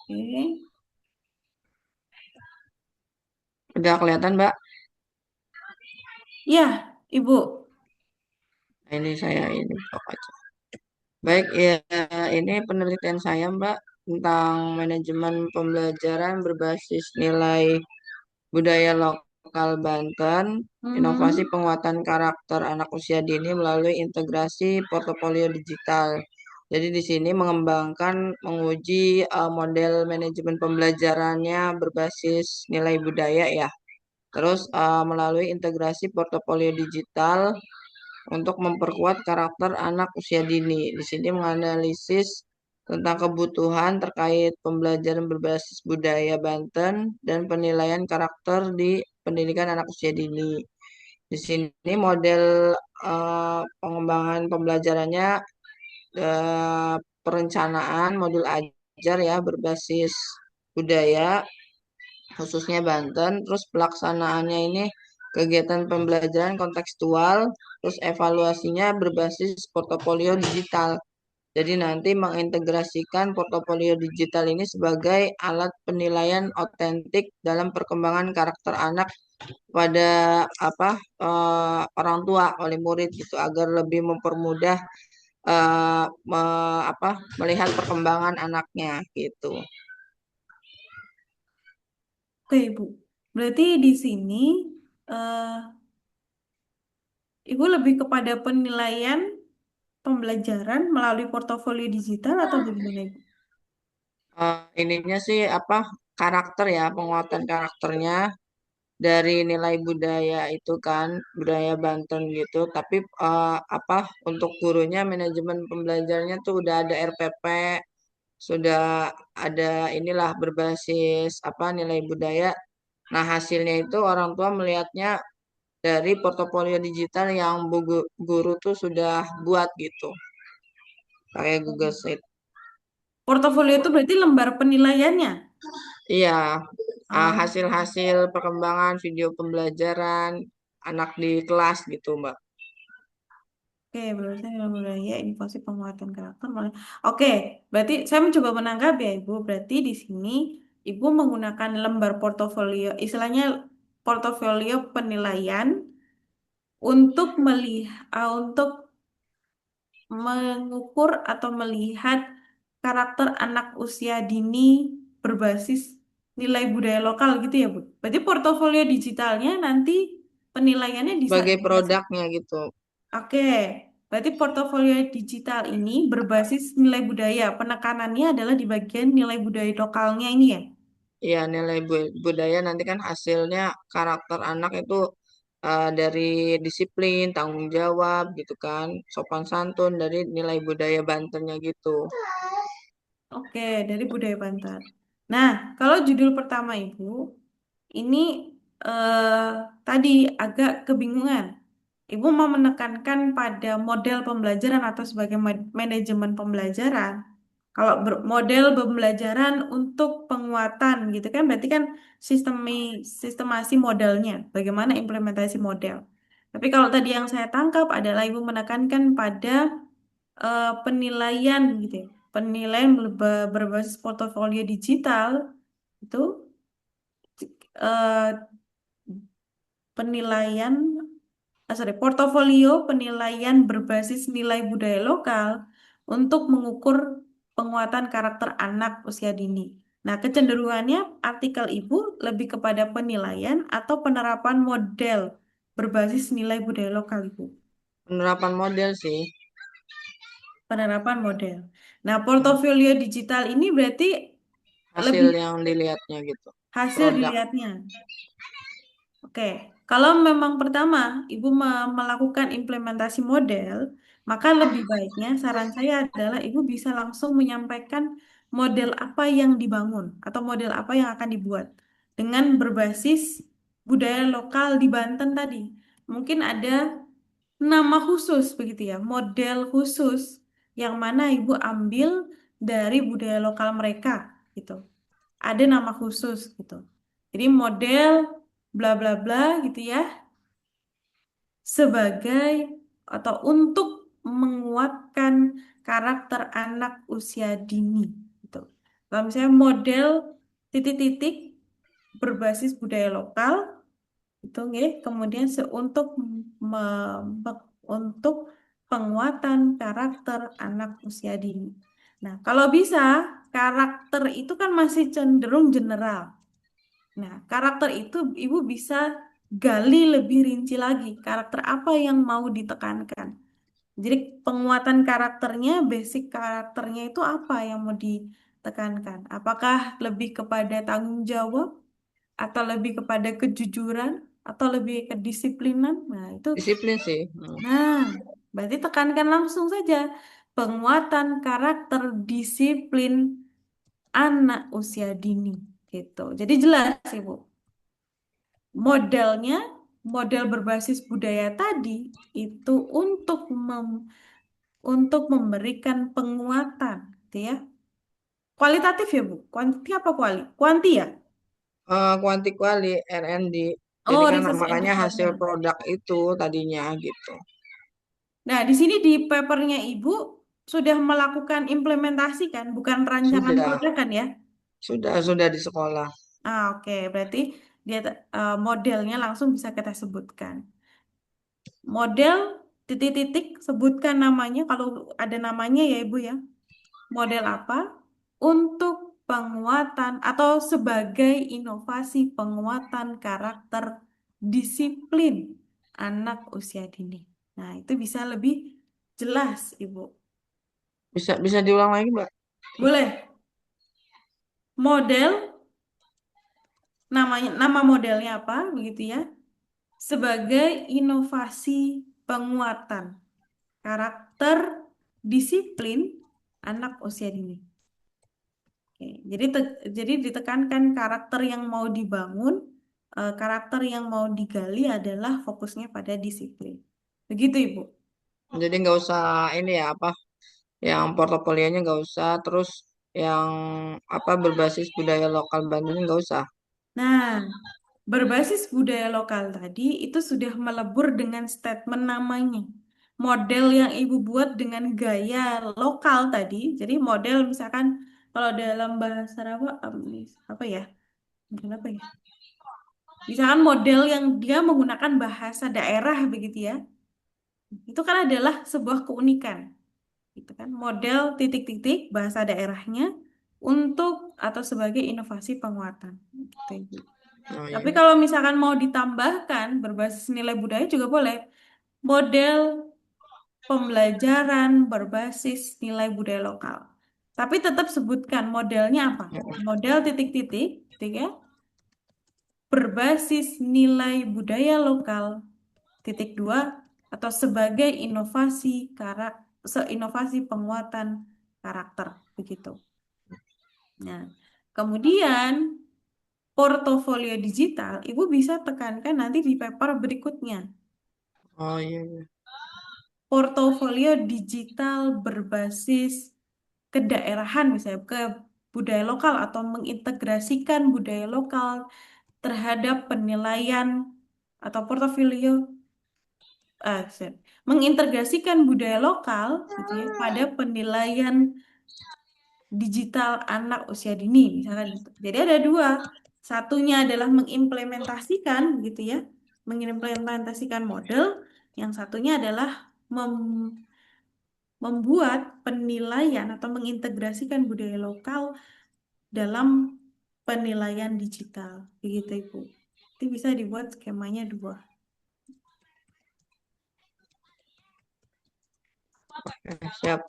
Oke. Udah kelihatan, Mbak? Ya, Ibu. Nah, ini saya ini blok aja. Baik, ya, ini penelitian saya, Mbak, tentang manajemen pembelajaran berbasis nilai budaya lokal Banten, inovasi Mhm. penguatan karakter anak usia dini melalui integrasi portofolio digital. Jadi di sini mengembangkan, menguji model manajemen pembelajarannya berbasis nilai budaya ya. Terus melalui integrasi portofolio digital untuk memperkuat karakter anak usia dini. Di sini menganalisis tentang kebutuhan terkait pembelajaran berbasis budaya Banten dan penilaian karakter di pendidikan anak usia dini. Di sini model pengembangan pembelajarannya perencanaan modul ajar ya berbasis budaya khususnya Banten. Terus pelaksanaannya ini kegiatan pembelajaran kontekstual, terus evaluasinya berbasis portofolio digital. Jadi nanti mengintegrasikan portofolio digital ini sebagai alat penilaian otentik dalam perkembangan karakter anak pada orang tua oleh murid gitu agar lebih mempermudah melihat perkembangan anaknya gitu. Oke, Ibu. Berarti di sini eh, Ibu lebih kepada penilaian pembelajaran melalui portofolio digital atau bagaimana, Ibu? Ininya sih apa karakter ya, penguatan karakternya dari nilai budaya itu kan, budaya Banten gitu. Tapi apa untuk gurunya manajemen pembelajarannya tuh udah ada RPP, sudah ada inilah berbasis apa nilai budaya. Nah, hasilnya itu orang tua melihatnya dari portofolio digital yang guru tuh sudah buat gitu, pakai Google Sheet. Portofolio itu berarti lembar penilaiannya. Iya, Oh, hasil-hasil perkembangan video pembelajaran anak di kelas gitu, Mbak. oke, berarti nilai budaya, inovasi penguatan karakter. Oke, berarti saya mencoba menangkap ya, Ibu. Berarti di sini Ibu menggunakan lembar portofolio, istilahnya portofolio penilaian untuk untuk mengukur atau melihat karakter anak usia dini berbasis nilai budaya lokal gitu ya, Bu. Berarti portofolio digitalnya nanti penilaiannya Sebagai produknya gitu. Oke, berarti portofolio digital ini berbasis nilai budaya. Penekanannya adalah di bagian nilai budaya lokalnya ini ya. Iya, nilai budaya nanti kan hasilnya karakter anak itu dari disiplin, tanggung jawab gitu kan, sopan santun dari nilai budaya Bantennya gitu. Oke, dari budaya Banten. Nah, kalau judul pertama Ibu, ini eh, tadi agak kebingungan. Ibu mau menekankan pada model pembelajaran atau sebagai manajemen pembelajaran. Kalau model pembelajaran untuk penguatan gitu kan, berarti kan sistemasi modelnya, bagaimana implementasi model. Tapi kalau tadi yang saya tangkap adalah Ibu menekankan pada penilaian gitu ya. Penilaian berbasis portofolio digital itu eh, penilaian portofolio penilaian berbasis nilai budaya lokal untuk mengukur penguatan karakter anak usia dini. Nah, kecenderungannya artikel Ibu lebih kepada penilaian atau penerapan model berbasis nilai budaya lokal, Ibu. Penerapan model sih, Penerapan model. Nah, portofolio digital ini berarti hasil lebih yang dilihatnya gitu, hasil produk. dilihatnya. Oke, kalau memang pertama Ibu melakukan implementasi model, maka lebih baiknya saran saya adalah Ibu bisa langsung menyampaikan model apa yang dibangun atau model apa yang akan dibuat dengan berbasis budaya lokal di Banten tadi. Mungkin ada nama khusus begitu ya, model khusus yang mana Ibu ambil dari budaya lokal mereka gitu. Ada nama khusus gitu. Jadi model bla bla bla gitu ya sebagai atau untuk menguatkan karakter anak usia dini gitu. Kalau misalnya model titik-titik berbasis budaya lokal itu nggih, kemudian untuk penguatan karakter anak usia dini. Nah, kalau bisa karakter itu kan masih cenderung general. Nah, karakter itu Ibu bisa gali lebih rinci lagi. Karakter apa yang mau ditekankan? Jadi penguatan karakternya, basic karakternya itu apa yang mau ditekankan? Apakah lebih kepada tanggung jawab, atau lebih kepada kejujuran, atau lebih kedisiplinan? Nah, itu. Disiplin sih. Nah, berarti tekankan langsung saja penguatan karakter disiplin anak usia dini gitu. Jadi jelas, Ibu. Modelnya, model berbasis budaya tadi itu untuk memberikan penguatan, gitu ya. Kualitatif ya, Bu? Kuanti apa kuali? Kuanti ya? Kuanti kuali R&D. Jadi Oh, kan research and makanya hasil development. produk itu tadinya gitu. Nah, di sini di papernya Ibu sudah melakukan implementasi kan, bukan rancangan Sudah, produk kan ya? sudah di sekolah. Oke, berarti dia modelnya langsung bisa kita sebutkan. Model titik-titik sebutkan namanya kalau ada namanya ya Ibu ya. Model apa? Untuk penguatan atau sebagai inovasi penguatan karakter disiplin anak usia dini. Nah, itu bisa lebih jelas, Ibu. Bisa diulang lagi, Mbak? Boleh. Model, nama modelnya apa, begitu ya? Sebagai inovasi penguatan karakter disiplin anak usia dini. Oke, jadi ditekankan karakter yang mau dibangun, karakter yang mau digali adalah fokusnya pada disiplin. Begitu, Ibu. Jadi nggak usah ini ya apa, yang portofolionya nggak usah, terus yang apa berbasis budaya lokal Bandung nggak usah. Nah, berbasis budaya lokal tadi itu sudah melebur dengan statement namanya. Model yang Ibu buat dengan gaya lokal tadi, jadi model misalkan kalau dalam bahasa apa ya? Model apa ya? Misalkan model yang dia menggunakan bahasa daerah begitu ya. Itu kan adalah sebuah keunikan. Gitu kan. Model titik-titik bahasa daerahnya untuk atau sebagai inovasi penguatan. Gitu, Ibu. Oh iya. Tapi kalau misalkan mau ditambahkan berbasis nilai budaya juga boleh. Model pembelajaran berbasis nilai budaya lokal. Tapi tetap sebutkan modelnya apa. Model titik-titik, titik ya, berbasis nilai budaya lokal, titik dua, atau sebagai inovasi penguatan karakter, begitu. Nah, kemudian portofolio digital, Ibu bisa tekankan nanti di paper berikutnya. Oh iya, iya. Portofolio digital berbasis kedaerahan, misalnya ke budaya lokal atau mengintegrasikan budaya lokal terhadap penilaian atau portofolio mengintegrasikan budaya lokal gitu ya pada penilaian digital anak usia dini misalkan gitu. Jadi ada dua. Satunya adalah mengimplementasikan gitu ya. Mengimplementasikan model, yang satunya adalah membuat penilaian atau mengintegrasikan budaya lokal dalam penilaian digital. Begitu, Ibu. Itu bisa dibuat skemanya dua. Siap.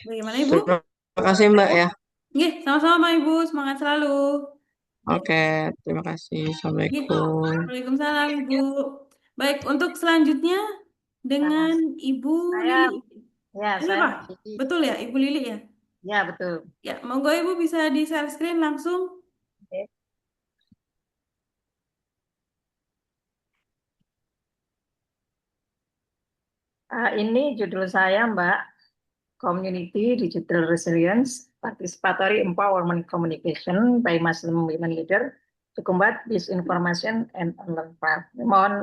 Bagaimana, Ibu? Terima kasih Mbak ya. Nggih, sama-sama Ibu. Semangat selalu. Oke, terima kasih. Nggih. Assalamualaikum. Waalaikumsalam, Ibu. Baik, untuk selanjutnya dengan Ibu Saya, Lili. ya, Ini saya apa? Mbak Siti. Betul ya, Ibu Lili ya? Ya, betul. Ya, monggo Ibu bisa di share screen langsung. Oke. Ini judul saya, Mbak, Community Digital Resilience, Participatory Empowerment Communication by Muslim Women Leader to Combat Disinformation and Online Fraud. Mohon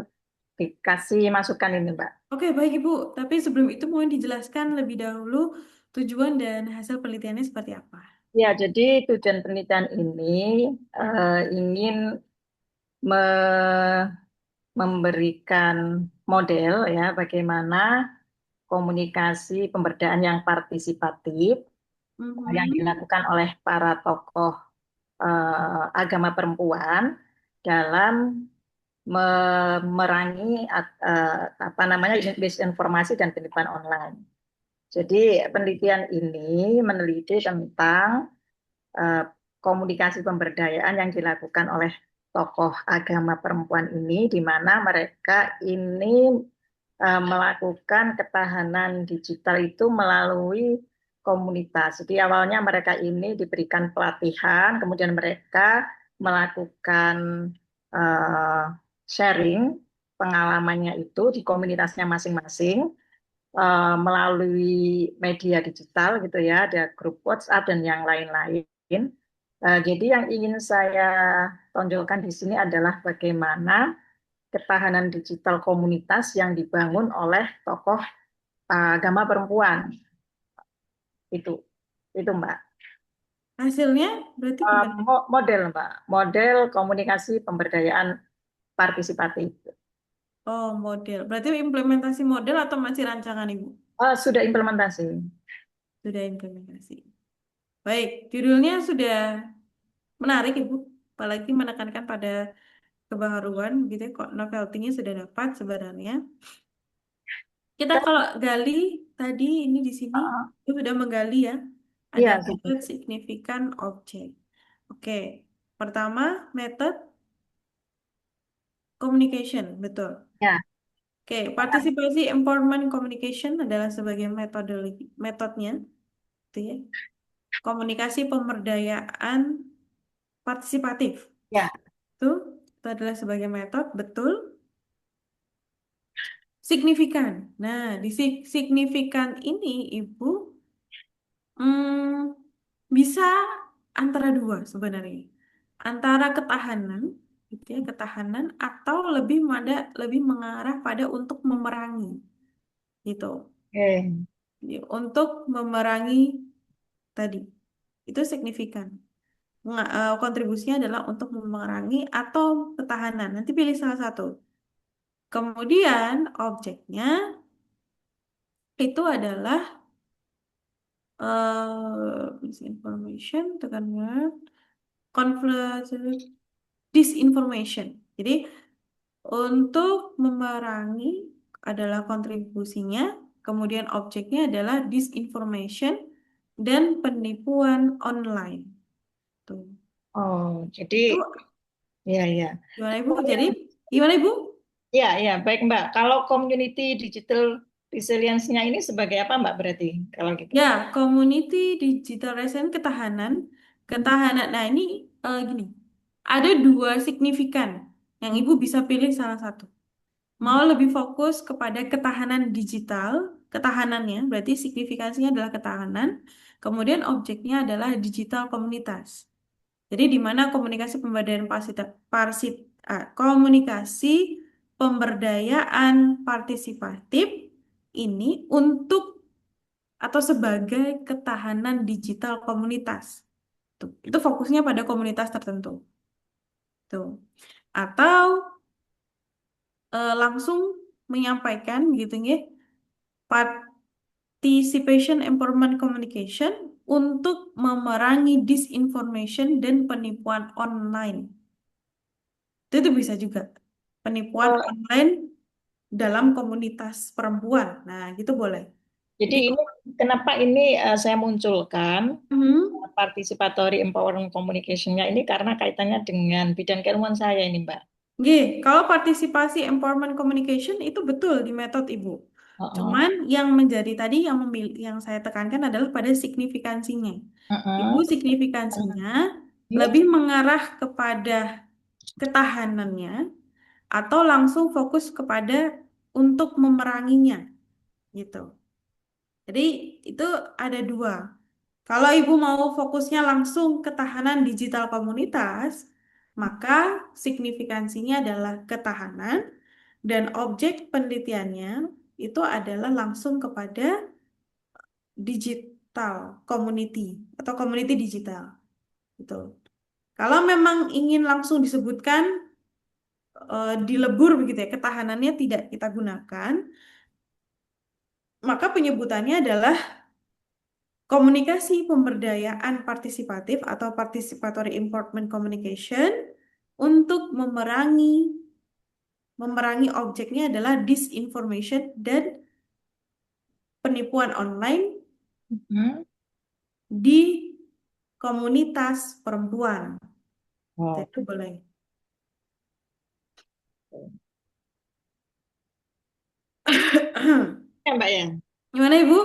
dikasih masukan ini, Mbak. Oke, baik Ibu. Tapi sebelum itu mohon dijelaskan lebih dahulu tujuan dan hasil penelitiannya seperti apa. Ya, jadi tujuan penelitian ini ingin memberikan model ya bagaimana komunikasi pemberdayaan yang partisipatif yang dilakukan oleh para tokoh agama perempuan dalam memerangi apa namanya disinformasi dan penipuan online. Jadi penelitian ini meneliti tentang komunikasi pemberdayaan yang dilakukan oleh tokoh agama perempuan ini, di mana mereka ini melakukan ketahanan digital itu melalui komunitas. Jadi awalnya mereka ini diberikan pelatihan, kemudian mereka melakukan sharing pengalamannya itu di komunitasnya masing-masing melalui media digital gitu ya, ada grup WhatsApp dan yang lain-lain. Jadi yang ingin saya tonjolkan di sini adalah bagaimana ketahanan digital komunitas yang dibangun oleh tokoh agama perempuan. Itu Mbak. Hasilnya berarti gimana? Model Mbak, model komunikasi pemberdayaan partisipatif. Oh, model. Berarti implementasi model atau masih rancangan Ibu? Sudah implementasi. Sudah implementasi. Baik, judulnya sudah menarik, Ibu. Apalagi menekankan pada kebaharuan, gitu ya. Kok novelty-nya sudah dapat sebenarnya. Kita kalau gali tadi ini di sini, Heeh. itu sudah menggali ya. Ada Iya, metode signifikan objek. Oke, pertama metode communication, betul. ya. Oke, partisipasi empowerment communication adalah sebagai metodenya, gitu ya. Komunikasi pemberdayaan partisipatif. Ya. Itu adalah sebagai metode, betul. Signifikan. Nah, di signifikan ini, Ibu, bisa antara dua sebenarnya. Antara ketahanan, gitu ya, ketahanan atau lebih mengarah pada untuk memerangi, gitu. Oke. Untuk memerangi tadi. Itu signifikan. Kontribusinya adalah untuk memerangi atau ketahanan. Nanti pilih salah satu. Kemudian objeknya itu adalah misinformation, tekan word, conflict, disinformation. Jadi untuk memerangi adalah kontribusinya, kemudian objeknya adalah disinformation dan penipuan online. Tuh. Oh, jadi Itu ya ya. gimana Ibu? Jadi gimana Ibu? Ya, ya, baik Mbak. Kalau community digital resilience-nya ini sebagai apa Mbak berarti? Kalau gitu. Ya, community digital resilience ketahanan. Ketahanan. Nah, ini gini. Ada dua signifikan yang Ibu bisa pilih salah satu. Mau lebih fokus kepada ketahanan digital, ketahanannya, berarti signifikansinya adalah ketahanan. Kemudian objeknya adalah digital komunitas. Jadi di mana komunikasi pemberdayaan partisipatif ini untuk atau sebagai ketahanan digital komunitas. Tuh, itu fokusnya pada komunitas tertentu. Tuh. Atau langsung menyampaikan gitu ya, participation empowerment communication untuk memerangi disinformation dan penipuan online. Itu bisa juga. Penipuan Oh, online dalam komunitas perempuan. Nah, gitu boleh. jadi Jadi, ini kenapa ini saya munculkan Mhm. participatory empowering communication-nya ini karena kaitannya dengan bidang keilmuan saya ini Mbak. Kalau partisipasi empowerment communication itu betul di metode Ibu. Heeh. Cuman yang menjadi tadi yang saya tekankan adalah pada signifikansinya. Ibu Heeh. signifikansinya Ini lebih mengarah kepada ketahanannya atau langsung fokus kepada untuk memeranginya gitu. Jadi itu ada dua. Kalau ibu mau fokusnya langsung ketahanan digital komunitas, maka signifikansinya adalah ketahanan dan objek penelitiannya itu adalah langsung kepada digital community atau community digital. Gitu. Kalau memang ingin langsung disebutkan dilebur begitu ya, ketahanannya tidak kita gunakan, maka penyebutannya adalah komunikasi pemberdayaan partisipatif atau participatory empowerment communication untuk memerangi objeknya adalah disinformation dan penipuan online Hmm. di komunitas perempuan. Oh, Itu boleh. ya Mbak ya. Gimana Ibu?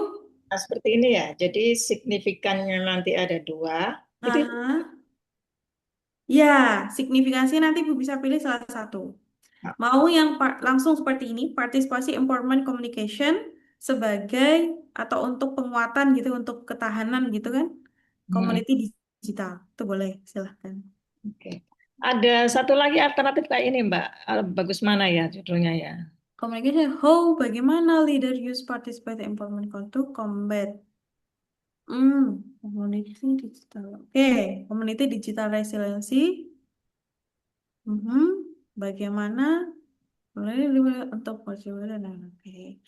Nah, seperti ini ya. Jadi signifikannya nanti ada dua. Itu Aha. Ya, signifikansi nanti Ibu bisa pilih salah satu. Mau yang langsung seperti ini, partisipasi empowerment communication sebagai atau untuk penguatan gitu, untuk ketahanan gitu kan, Hmm, community digital. Itu boleh, silahkan. oke. Ada satu lagi alternatif kayak ini Mbak. Bagus mana ya judulnya ya? Communication, how, bagaimana leader use participate empowerment to combat. Community digital. Oke, community digital resiliency. Mhm. Bagaimana untuk perjuangan. Oke.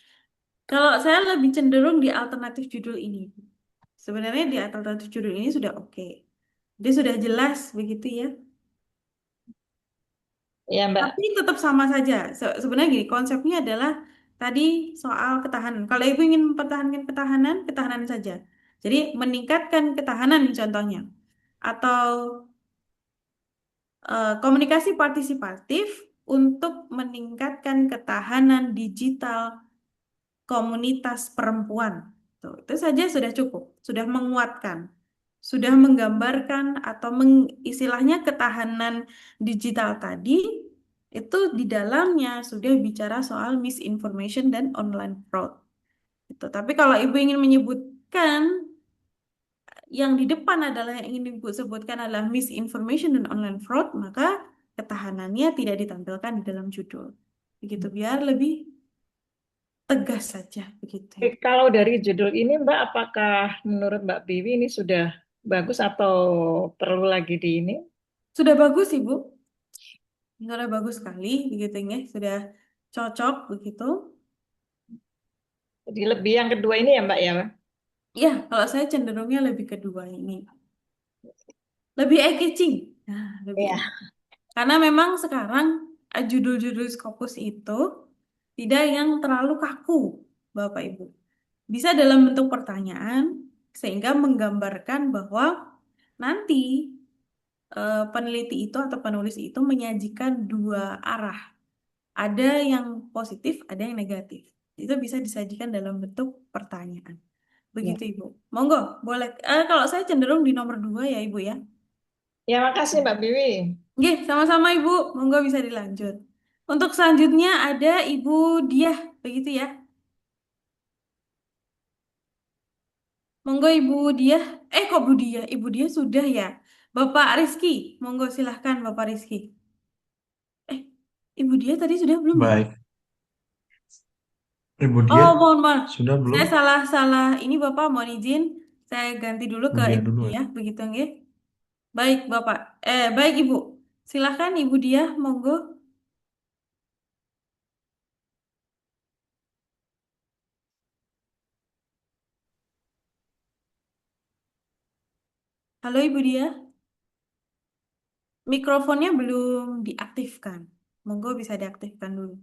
Kalau saya lebih cenderung di alternatif judul ini. Sebenarnya di alternatif judul ini sudah oke. Dia sudah jelas begitu ya. Ya, Mbak. Tapi tetap sama saja. Sebenarnya gini, konsepnya adalah tadi soal ketahanan. Kalau Ibu ingin mempertahankan ketahanan, ketahanan saja. Jadi meningkatkan ketahanan contohnya. Atau komunikasi partisipatif untuk meningkatkan ketahanan digital komunitas perempuan. Tuh, itu saja sudah cukup, sudah menguatkan, sudah menggambarkan atau istilahnya ketahanan digital tadi itu di dalamnya sudah bicara soal misinformation dan online fraud. Gitu. Tapi kalau Ibu ingin menyebutkan yang di depan adalah yang ingin Ibu sebutkan adalah misinformation dan online fraud, maka ketahanannya tidak ditampilkan di dalam judul. Begitu biar lebih tegas saja begitu. Kalau dari judul ini, Mbak, apakah menurut Mbak Biwi ini sudah bagus atau perlu lagi di ini? Sudah bagus, Ibu. Sudah bagus sekali begitu ya. Sudah cocok begitu. Jadi lebih yang kedua ini ya, Mbak ya? Ya, kalau saya cenderungnya lebih kedua ini. Lebih eye-catching. Nah, lebih Iya. karena memang sekarang judul-judul Scopus itu tidak yang terlalu kaku, Bapak Ibu. Bisa dalam bentuk pertanyaan sehingga menggambarkan bahwa nanti peneliti itu atau penulis itu menyajikan dua arah. Ada yang positif, ada yang negatif. Itu bisa disajikan dalam bentuk pertanyaan. Ya, Begitu Ibu. Monggo, boleh. Kalau saya cenderung di nomor 2 ya Ibu ya. ya makasih Mbak Biwi. Oke, sama-sama Ibu. Monggo bisa dilanjut. Untuk selanjutnya ada Ibu Diah, begitu ya. Monggo Ibu Diah. Kok Bu Diah? Ibu Diah sudah ya. Bapak Rizky, monggo silahkan Bapak Rizky. Eh, Ibu Diah tadi sudah belum ya? Baik, Ibu Oh, Diah mohon maaf. sudah belum? Saya salah-salah. Ini Bapak mohon izin. Saya ganti dulu Ibu ke Diah Ibu dulu ya. Diah, begitu nggih? Baik, Bapak. Baik Ibu. Silahkan Ibu Diah, monggo. Halo Ibu Diah. Mikrofonnya belum diaktifkan. Monggo bisa diaktifkan dulu.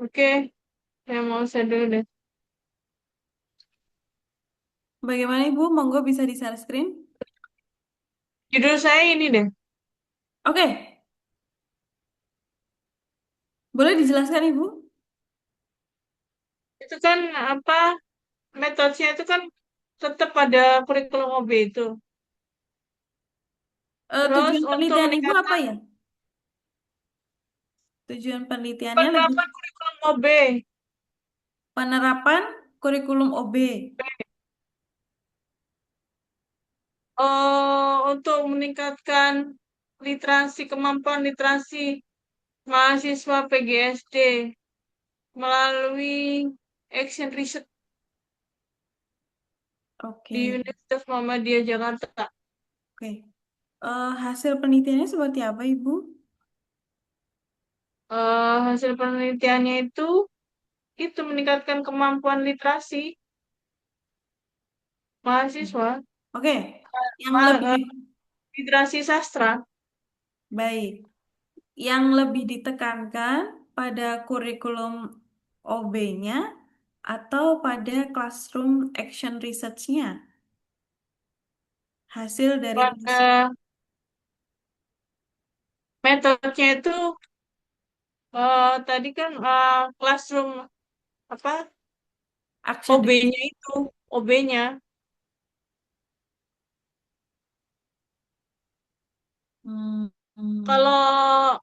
Oke, saya mau share dulu deh. Bagaimana Ibu? Monggo bisa di share screen. Judul saya ini deh. Oke, boleh dijelaskan Ibu? Itu kan apa metodenya itu kan tetap pada kurikulum OB itu. Terus Tujuan untuk penelitian Ibu apa meningkatkan ya? Tujuan penelitiannya lebih penerapan kurikulum OB, penerapan kurikulum OB. untuk meningkatkan literasi kemampuan literasi mahasiswa PGSD melalui action research Oke, di Universitas Muhammadiyah Jakarta. oke. Hasil penelitiannya seperti apa Ibu? Hasil penelitiannya itu meningkatkan kemampuan literasi mahasiswa, Oke, yang ma- lebih literasi sastra. baik. Yang lebih ditekankan pada kurikulum OB-nya atau pada classroom action research-nya. Hasil dari Pada metodenya itu tadi kan classroom apa action research. OB-nya itu OB-nya. Hmm, hmm. Kalau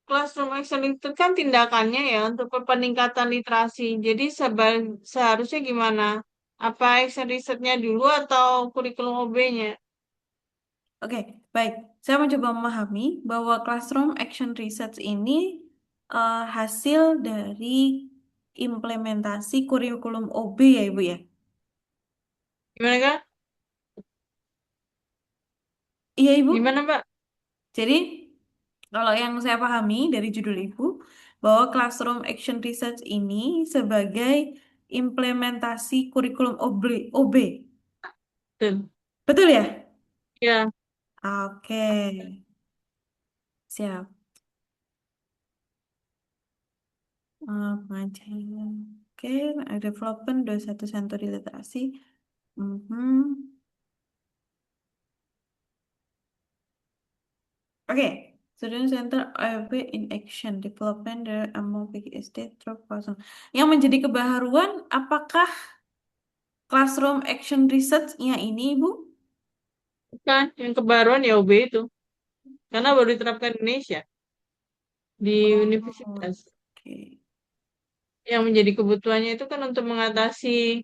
classroom action itu kan tindakannya ya untuk peningkatan literasi. Jadi seharusnya gimana? Apa action research-nya dulu atau kurikulum OB-nya? Oke, baik. Saya mencoba memahami bahwa classroom action research ini hasil dari implementasi kurikulum OB ya, Ibu ya. Gimana kan? Iya, Ibu. Gimana, Mbak? Jadi, kalau yang saya pahami dari judul Ibu, bahwa Classroom Action Research ini sebagai implementasi kurikulum OB. Betul. Betul ya? Ya, Oke, siap. Pengajaran. Oke, development 21 Sensory Literasi. Mhm. Oke, Student Center OEB in Action Development dari among PGSD through Classroom. Yang menjadi kebaharuan, apakah Classroom Action Research-nya ini, Ibu? bukan. Yang kebaruan ya UB itu. Karena baru diterapkan di Indonesia, di Oh, universitas. oke. Yang menjadi kebutuhannya itu kan untuk mengatasi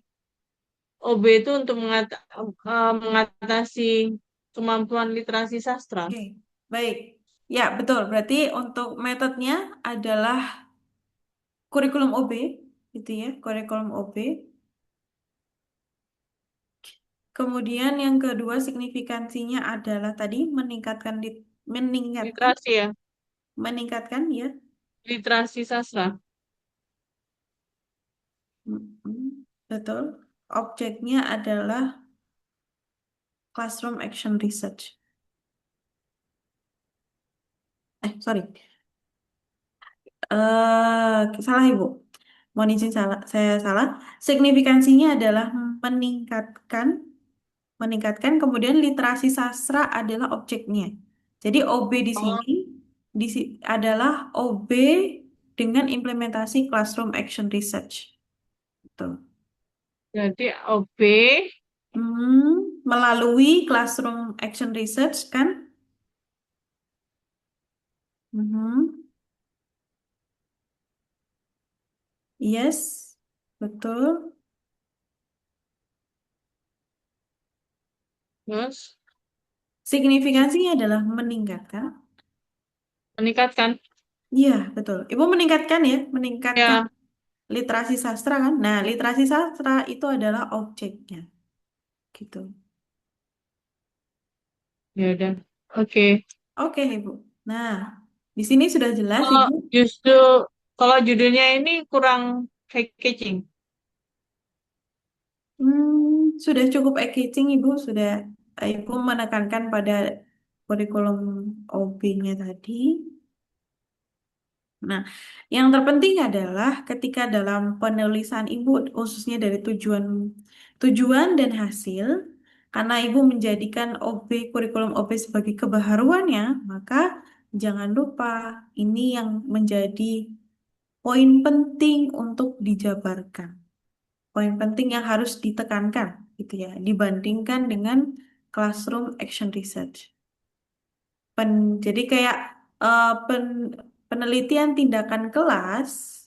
OB itu untuk mengatasi kemampuan literasi sastra. Oke, baik. Ya, betul. Berarti untuk metodenya adalah kurikulum OB, gitu ya, kurikulum OB. Kemudian yang kedua signifikansinya adalah tadi meningkatkan, Literasi ya, meningkatkan ya. literasi sastra. Betul. Objeknya adalah classroom action research. Sorry. Salah Ibu. Mohon izin salah, saya salah. Signifikansinya adalah meningkatkan, kemudian literasi sastra adalah objeknya. Jadi OB di Oh, sini adalah OB dengan implementasi classroom action research. Betul. jadi OB, Melalui classroom action research kan? Mhm. Yes, betul. terus Signifikansinya adalah meningkatkan. meningkatkan. Iya, betul. Ibu meningkatkan ya, meningkatkan Ya, literasi sastra kan? Nah, literasi sastra itu adalah objeknya, gitu. ya udah. Oke. Oke, Ibu. Nah, di sini sudah jelas, Kalau Ibu. justru kalau judulnya ini kurang catching. Sudah cukup engaging, Ibu. Sudah Ibu menekankan pada kurikulum OB-nya tadi. Nah, yang terpenting adalah ketika dalam penulisan Ibu, khususnya dari tujuan tujuan dan hasil, karena Ibu menjadikan kurikulum OB sebagai kebaharuannya, maka jangan lupa ini yang menjadi poin penting untuk dijabarkan. Poin penting yang harus ditekankan, gitu ya, dibandingkan dengan classroom action research. Jadi kayak penelitian tindakan kelas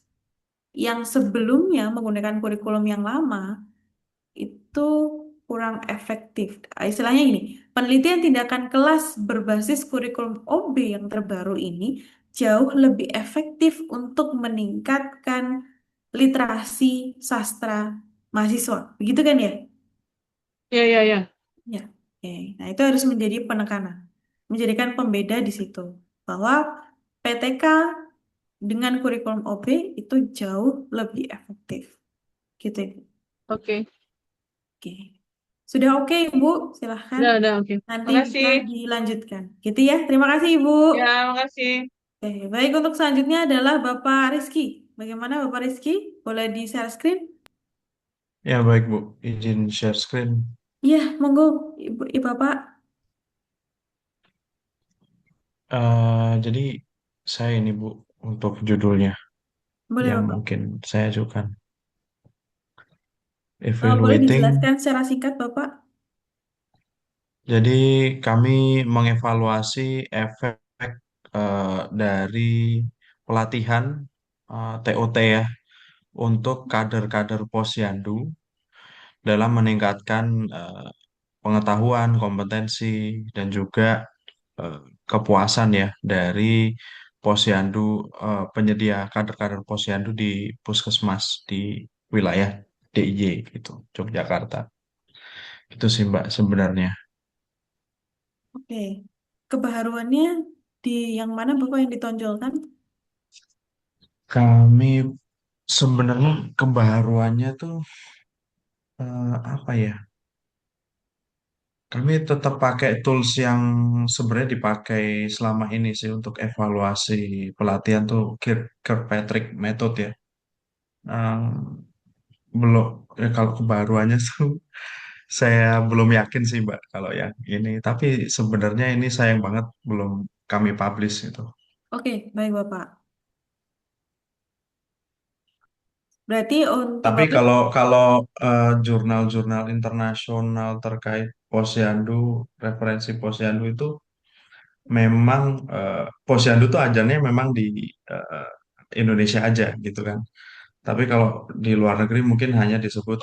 yang sebelumnya menggunakan kurikulum yang lama itu kurang efektif. Istilahnya gini, penelitian tindakan kelas berbasis kurikulum OB yang terbaru ini jauh lebih efektif untuk meningkatkan literasi sastra mahasiswa. Begitu kan ya? Ya, ya, ya. Ya. Oke. Nah, itu harus menjadi penekanan. Menjadikan pembeda di situ. Bahwa PTK dengan kurikulum OB itu jauh lebih efektif. Gitu, Ibu. Oke. Oke. Sudah oke, Ibu? Silahkan. Udah, oke. Nanti Makasih. bisa dilanjutkan. Gitu ya. Terima kasih, Ibu. Ya, makasih. Oke, baik untuk selanjutnya adalah Bapak Rizky. Bagaimana Bapak Rizky? Boleh di-share screen? Ya, baik, Bu. Izin share screen. Iya, monggo, Ibu, Bapak. Jadi, saya ini, Bu, untuk judulnya Boleh, yang Bapak. mungkin saya ajukan. Boleh Evaluating. dijelaskan secara singkat, Bapak? Jadi, kami mengevaluasi efek dari pelatihan TOT ya untuk kader-kader posyandu dalam meningkatkan pengetahuan, kompetensi, dan juga eh, kepuasan ya dari posyandu penyedia kader-kader posyandu di puskesmas di wilayah DIY gitu, Yogyakarta. Itu sih Mbak sebenarnya. Oke. Kebaharuannya di yang mana Bapak yang ditonjolkan? Kami sebenarnya kebaharuannya tuh apa ya? Kami tetap pakai tools yang sebenarnya dipakai selama ini sih untuk evaluasi pelatihan tuh Kirkpatrick Method ya. Um, belum ya kalau kebaruannya tuh saya belum yakin sih Mbak kalau yang ini. Tapi sebenarnya ini sayang banget belum kami publish itu. Oke, baik Bapak. Berarti untuk Tapi Bapak, kalau kalau jurnal-jurnal internasional terkait posyandu, referensi posyandu itu memang posyandu tuh ajarnya memang di eh, Indonesia aja gitu kan. Tapi kalau di luar negeri mungkin hanya disebut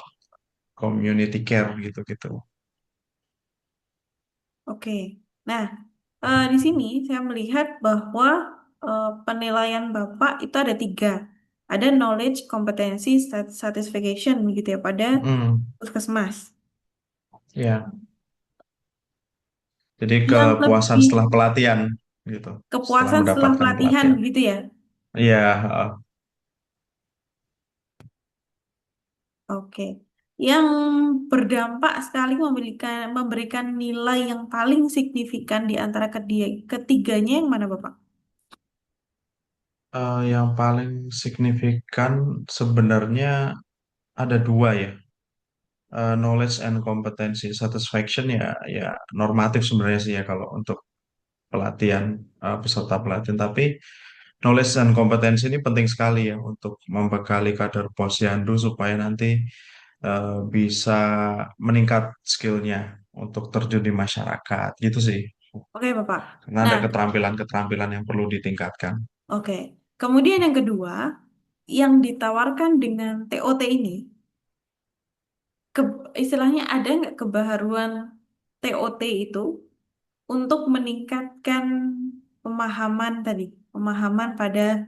community care gitu-gitu. oke. Nah, di sini saya melihat bahwa penilaian Bapak itu ada tiga. Ada knowledge, kompetensi, satisfaction begitu ya pada Hmm, puskesmas. ya. Jadi Yang kepuasan lebih setelah pelatihan gitu, setelah kepuasan setelah mendapatkan pelatihan pelatihan. begitu ya. Iya, Oke. Yang berdampak sekali memberikan nilai yang paling signifikan di antara ketiganya yang mana, Bapak? yang paling signifikan sebenarnya ada dua ya. Knowledge and competency satisfaction ya ya normatif sebenarnya sih ya kalau untuk pelatihan peserta pelatihan. Tapi knowledge dan kompetensi ini penting sekali ya untuk membekali kader posyandu supaya nanti bisa meningkat skillnya untuk terjun di masyarakat gitu sih. Oke, Bapak. Karena ada Nah, keterampilan-keterampilan yang perlu ditingkatkan. oke. Kemudian yang kedua, yang ditawarkan dengan TOT ini, istilahnya ada nggak kebaharuan TOT itu untuk meningkatkan pemahaman tadi, pemahaman pada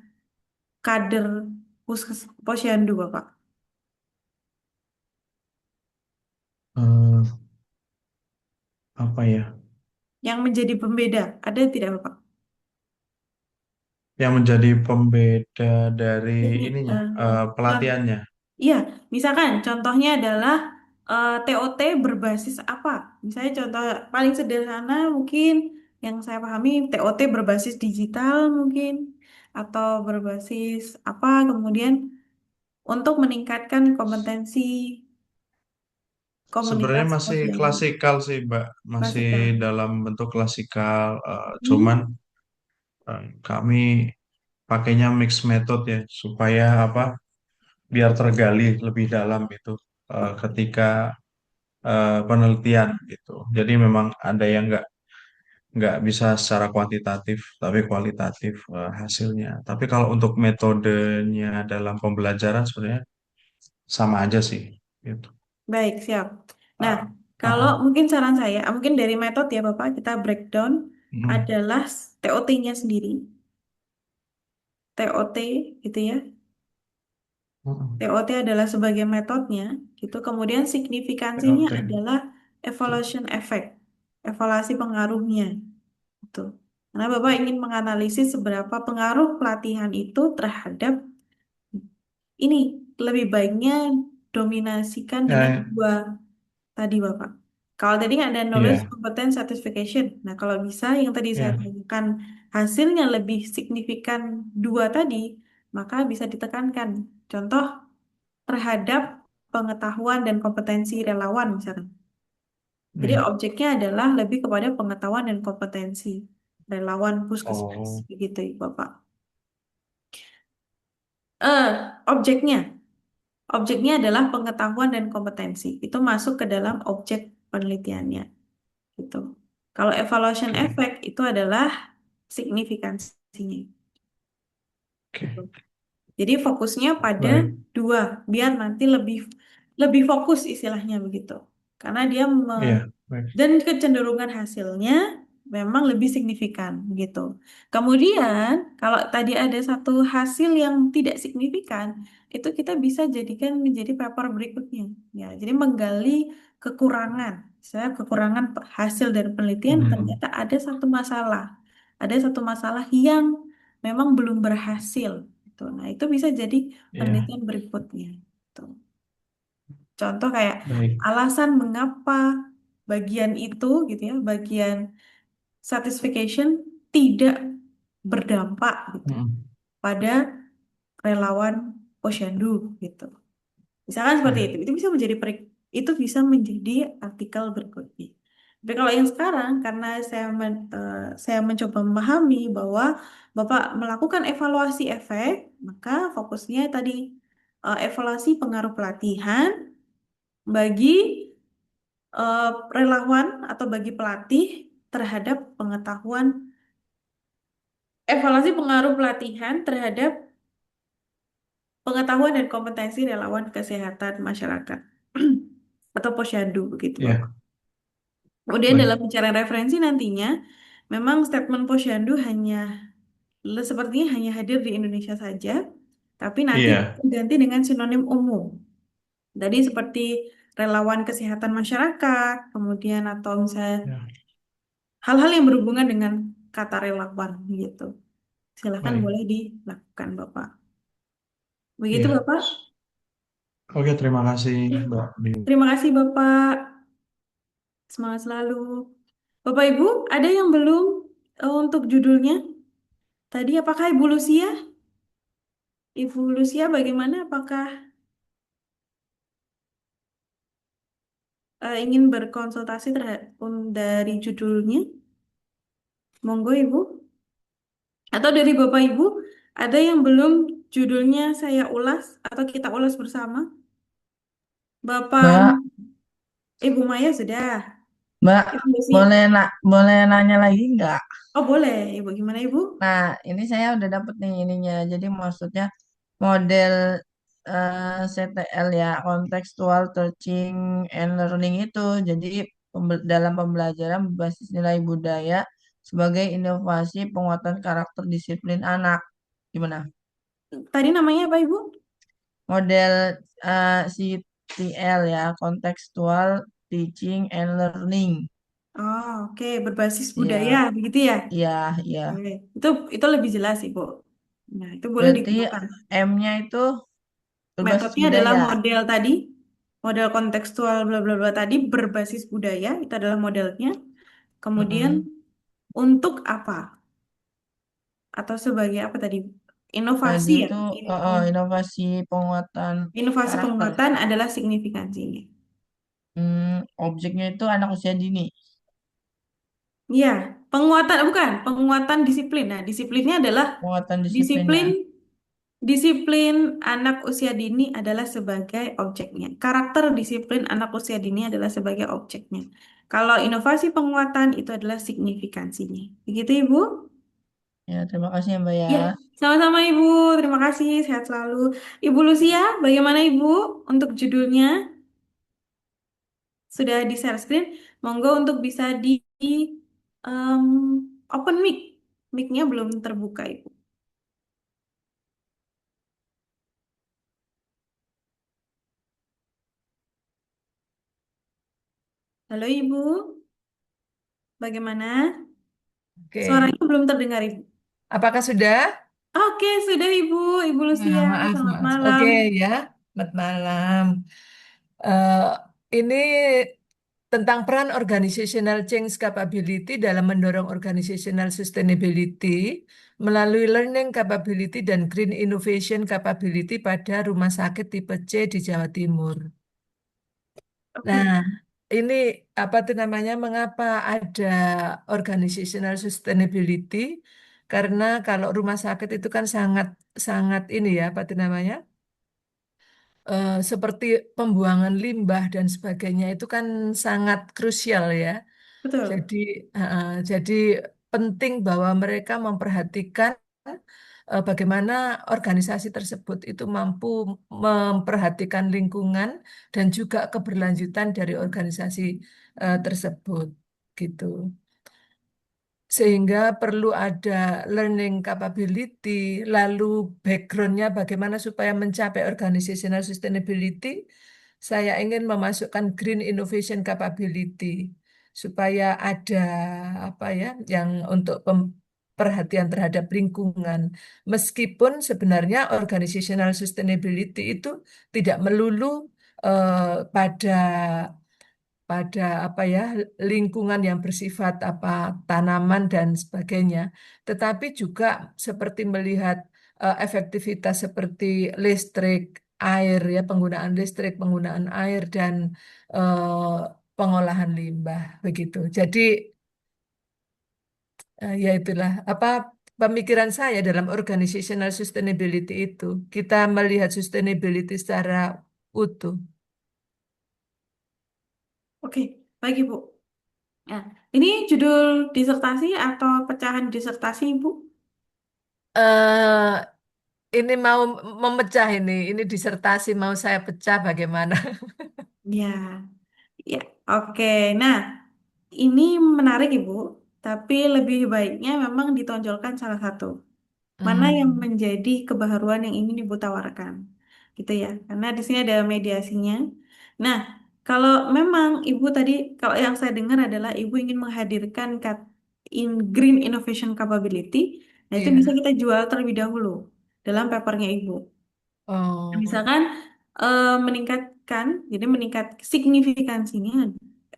kader posyandu, Bapak? Eh, apa ya? Yang menjadi pembeda, ada tidak, Bapak? Yang menjadi pembeda dari Ini, ininya, eh, con- pelatihannya. iya, misalkan contohnya adalah TOT berbasis apa? Misalnya contoh paling sederhana mungkin yang saya pahami TOT berbasis digital mungkin atau berbasis apa kemudian untuk meningkatkan kompetensi Sebenarnya komunitas masih posyandu. klasikal sih, Mbak. Masih Klasikal. dalam bentuk klasikal. Cuman Hmm, kami pakainya mix method ya, supaya apa? Biar tergali lebih dalam itu oke. ketika penelitian gitu. Jadi memang ada yang nggak bisa secara kuantitatif, tapi kualitatif hasilnya. Tapi kalau untuk metodenya dalam pembelajaran sebenarnya sama aja sih. Gitu. Baik, siap. Nah, Ah, kalau ah, mungkin saran saya, mungkin dari metode ya Bapak, kita breakdown mm, adalah TOT-nya sendiri. TOT gitu ya. mm, TOT adalah sebagai metodenya, gitu. Kemudian signifikansinya TOT. adalah evaluation effect, evaluasi pengaruhnya, gitu. Karena Bapak ingin menganalisis seberapa pengaruh pelatihan itu terhadap ini lebih baiknya dominasikan dengan Ya, dua tadi Bapak. Kalau tadi ada knowledge, iya, competence, certification. Nah, kalau bisa yang tadi saya iya. tanyakan hasilnya lebih signifikan dua tadi, maka bisa ditekankan. Contoh terhadap pengetahuan dan kompetensi relawan misalkan. Jadi Iya. objeknya adalah lebih kepada pengetahuan dan kompetensi relawan puskesmas Oh, begitu Bapak. Eh, objeknya, objeknya adalah pengetahuan dan kompetensi. Itu masuk ke dalam objek penelitiannya gitu. Kalau evaluation oke, effect itu adalah signifikansinya gitu. oke. Jadi fokusnya pada Baik. dua, biar nanti lebih lebih fokus istilahnya begitu. Karena dia Iya, baik. dan kecenderungan hasilnya memang lebih signifikan gitu. Kemudian kalau tadi ada satu hasil yang tidak signifikan, itu kita bisa jadikan menjadi paper berikutnya. Ya, jadi menggali kekurangan Saya kekurangan hasil dari penelitian Hmm, ternyata ada satu masalah. Ada satu masalah yang memang belum berhasil. Gitu. Nah, itu bisa jadi ya, penelitian berikutnya. Gitu. Contoh kayak baik. alasan mengapa bagian itu gitu ya, bagian satisfaction tidak berdampak gitu Hmm, pada relawan posyandu gitu. Misalkan seperti ya, itu bisa menjadi itu bisa menjadi artikel berikutnya. Tapi kalau yang sekarang, karena saya mencoba memahami bahwa Bapak melakukan evaluasi efek, maka fokusnya tadi evaluasi pengaruh pelatihan bagi relawan atau bagi pelatih terhadap pengetahuan, evaluasi pengaruh pelatihan terhadap pengetahuan dan kompetensi relawan kesehatan masyarakat atau posyandu begitu Bapak. ya, Kemudian dalam baik. pencarian referensi nantinya, memang statement posyandu sepertinya hanya hadir di Indonesia saja, tapi nanti Iya, diganti dengan sinonim umum. Jadi seperti relawan kesehatan masyarakat, kemudian atau misalnya ya, hal-hal yang berhubungan dengan kata relawan gitu. Silakan baik. boleh dilakukan Bapak. Begitu Iya. Bapak. Oke, terima kasih Ya, Mbak Liu. terima kasih Bapak. Semangat selalu. Bapak Ibu, ada yang belum untuk judulnya? Tadi apakah Ibu Lucia? Ibu Lucia bagaimana? Apakah ingin berkonsultasi dari judulnya? Monggo Ibu. Atau dari Bapak Ibu, ada yang belum judulnya saya ulas atau kita ulas bersama? Bapak Mbak, Ibu Maya sudah. Mbak, Ibu Lucia. boleh nanya lagi nggak? Oh boleh, Ibu. Gimana Ibu? Nah, ini saya udah dapet nih ininya. Jadi maksudnya model CTL ya, Contextual Teaching and Learning itu. Jadi dalam pembelajaran berbasis nilai budaya sebagai inovasi penguatan karakter disiplin anak. Gimana? Tadi namanya apa Ibu? Model CTL ya, Contextual Teaching and Learning. Oh, oke, berbasis budaya, Ya, begitu ya? iya, iya. Oke, itu lebih jelas Ibu. Nah, itu boleh Berarti digunakan. M-nya itu berbasis Metodenya adalah budaya. model tadi, model kontekstual bla bla bla tadi berbasis budaya, itu adalah modelnya. Kemudian Mm-mm. untuk apa? Atau sebagai apa tadi? Tadi Inovasi ya? itu inovasi penguatan Inovasi karakter. penguatan adalah signifikansinya. Objeknya itu anak usia dini. Iya, penguatan bukan, penguatan disiplin. Nah, disiplinnya adalah Penguatan disiplinnya. disiplin disiplin anak usia dini adalah sebagai objeknya. Karakter disiplin anak usia dini adalah sebagai objeknya. Kalau inovasi penguatan itu adalah signifikansinya. Begitu, Ibu? Ya, terima kasih ya, Mbak ya. Ya, sama-sama Ibu. Terima kasih. Sehat selalu. Ibu Lucia, bagaimana Ibu untuk judulnya? Sudah di share screen. Monggo untuk bisa em, open mic. Mic-nya belum terbuka, Ibu. Halo Ibu, bagaimana? Oke, Suaranya belum terdengar Ibu. apakah sudah? Oke, sudah Ibu. Ibu Nah, Lucia, maaf, selamat maaf. malam. Oke ya, selamat malam. Eh, ini tentang peran organizational change capability dalam mendorong organizational sustainability melalui learning capability dan green innovation capability pada rumah sakit tipe C di Jawa Timur. Oke, Nah, ini apa tuh namanya? Mengapa ada organizational sustainability? Karena kalau rumah sakit itu kan sangat sangat ini ya, apa itu namanya? Seperti pembuangan limbah dan sebagainya itu kan sangat krusial ya. betul, Jadi, jadi penting bahwa mereka memperhatikan bagaimana organisasi tersebut itu mampu memperhatikan lingkungan dan juga keberlanjutan dari organisasi tersebut, gitu. Sehingga perlu ada learning capability, lalu backgroundnya bagaimana supaya mencapai organizational sustainability, saya ingin memasukkan Green Innovation Capability supaya ada apa ya yang untuk perhatian terhadap lingkungan. Meskipun sebenarnya organizational sustainability itu tidak melulu pada apa ya lingkungan yang bersifat apa tanaman dan sebagainya, tetapi juga seperti melihat efektivitas seperti listrik, air ya penggunaan listrik, penggunaan air dan pengolahan limbah begitu. Jadi ya itulah apa pemikiran saya dalam organizational sustainability itu kita melihat sustainability secara utuh. Oke, baik Ibu. Nah, ini judul disertasi atau pecahan disertasi Ibu? eh ini mau memecah ini disertasi mau saya pecah bagaimana? Ya, ya. Oke. Nah, ini menarik Ibu, tapi lebih baiknya memang ditonjolkan salah satu. Mana yang Hmm. menjadi kebaharuan yang ingin Ibu tawarkan? Gitu ya. Karena di sini ada mediasinya. Nah, kalau memang Ibu tadi, kalau yang saya dengar adalah Ibu ingin menghadirkan green innovation capability, nah itu bisa Iya. kita jual terlebih dahulu dalam papernya Ibu. Oh, Misalkan meningkatkan, jadi meningkat signifikansinya,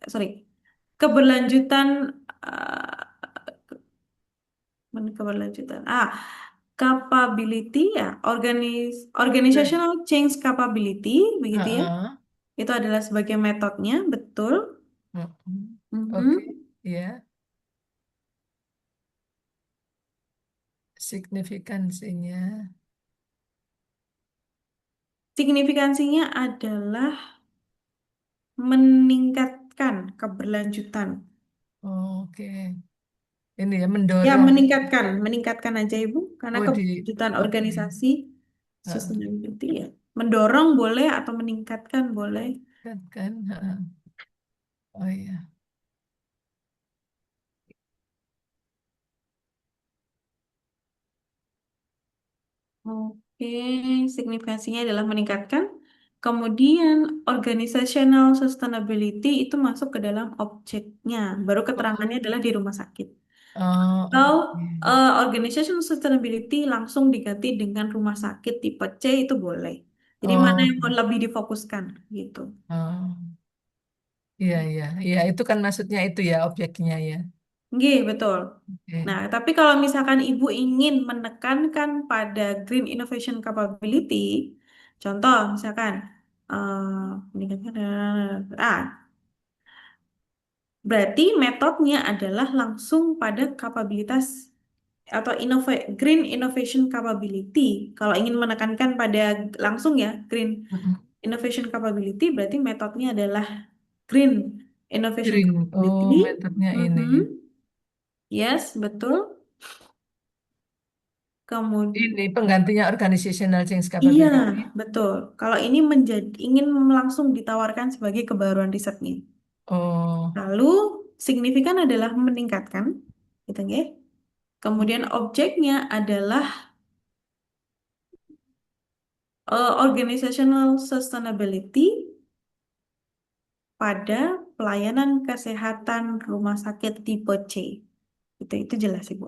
sorry, keberlanjutan, keberlanjutan. Capability ya, Ber- organizational change capability, begitu ya. Heeh. Itu adalah sebagai metodenya, betul. Heeh. Oke, Mhm. ya, signifikansinya. Signifikansinya adalah meningkatkan keberlanjutan. Oke, ini ya Ya, mendorong. meningkatkan aja Ibu, karena Oh keberlanjutan oke. organisasi Heeh. sustainability ya. Mendorong boleh atau meningkatkan boleh. Kan? Heeh. Oh iya. Oke, signifikansinya adalah meningkatkan. Kemudian organizational sustainability itu masuk ke dalam objeknya. Baru keterangannya Oh, adalah di rumah sakit. oh, Atau oke. organizational sustainability langsung diganti dengan rumah sakit tipe C itu boleh. Jadi mana Oh, yang mau lebih difokuskan gitu. oh, iya, iya, iya. Itu kan maksudnya itu ya objeknya ya. Nggih, betul. Oke. Nah, tapi kalau misalkan Ibu ingin menekankan pada green innovation capability, contoh misalkan meningkatkan berarti metodenya adalah langsung pada kapabilitas atau green innovation capability. Kalau ingin menekankan pada langsung ya green Mm-mm. innovation capability, berarti metodenya adalah green innovation Green. capability. Oh, metodenya ini. Mhm. Yes, betul. Kemudian Ini penggantinya organizational change iya, capability. betul. Kalau ini menjadi ingin langsung ditawarkan sebagai kebaruan risetnya. Oh, Lalu signifikan adalah meningkatkan, gitu ya. Kemudian objeknya adalah organizational sustainability pada pelayanan kesehatan rumah sakit tipe C. Itu jelas Ibu.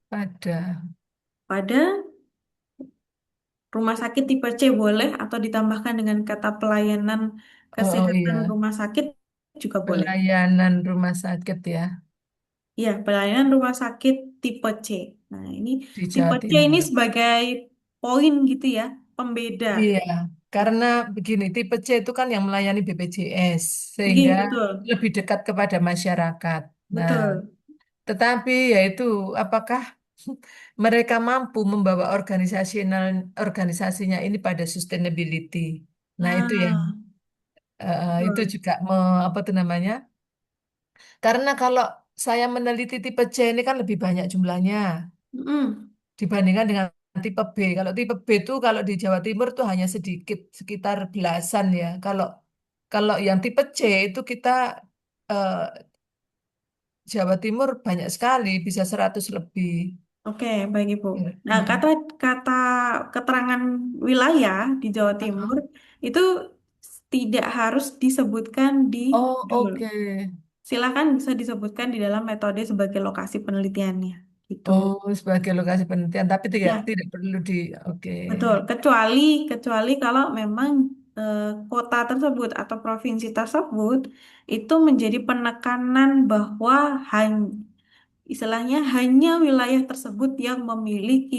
pada. Pada rumah sakit tipe C boleh atau ditambahkan dengan kata pelayanan Oh, oh kesehatan iya. rumah sakit juga boleh. Pelayanan rumah sakit ya Ya, pelayanan rumah sakit tipe C. Nah, ini di tipe Jawa C ini Timur. sebagai poin gitu ya, pembeda. Iya, karena begini, tipe C itu kan yang melayani BPJS, Iya, sehingga betul. lebih dekat kepada masyarakat. Nah, Betul. tetapi yaitu apakah mereka mampu membawa organisasinya ini pada sustainability. Nah, itu yang Nah, itu betul. juga apa tuh namanya? Karena kalau saya meneliti tipe C ini kan lebih banyak jumlahnya Mm-mm. dibandingkan dengan tipe B. Kalau tipe B itu kalau di Jawa Timur tuh hanya sedikit, sekitar belasan ya. Kalau kalau yang tipe C itu kita eh, Jawa Timur banyak sekali, bisa 100 lebih. Oke, baik Ibu. Nah, Mm. kata kata keterangan wilayah di Jawa Timur Mm-mm. itu tidak harus disebutkan di Oh, judul. oke. Silakan bisa disebutkan di dalam metode sebagai lokasi penelitiannya. Gitu. Oh, sebagai lokasi penelitian, tapi tidak Ya, tidak perlu di. Oke. betul. Kecuali kecuali kalau memang kota tersebut atau provinsi tersebut itu menjadi penekanan bahwa istilahnya hanya wilayah tersebut yang memiliki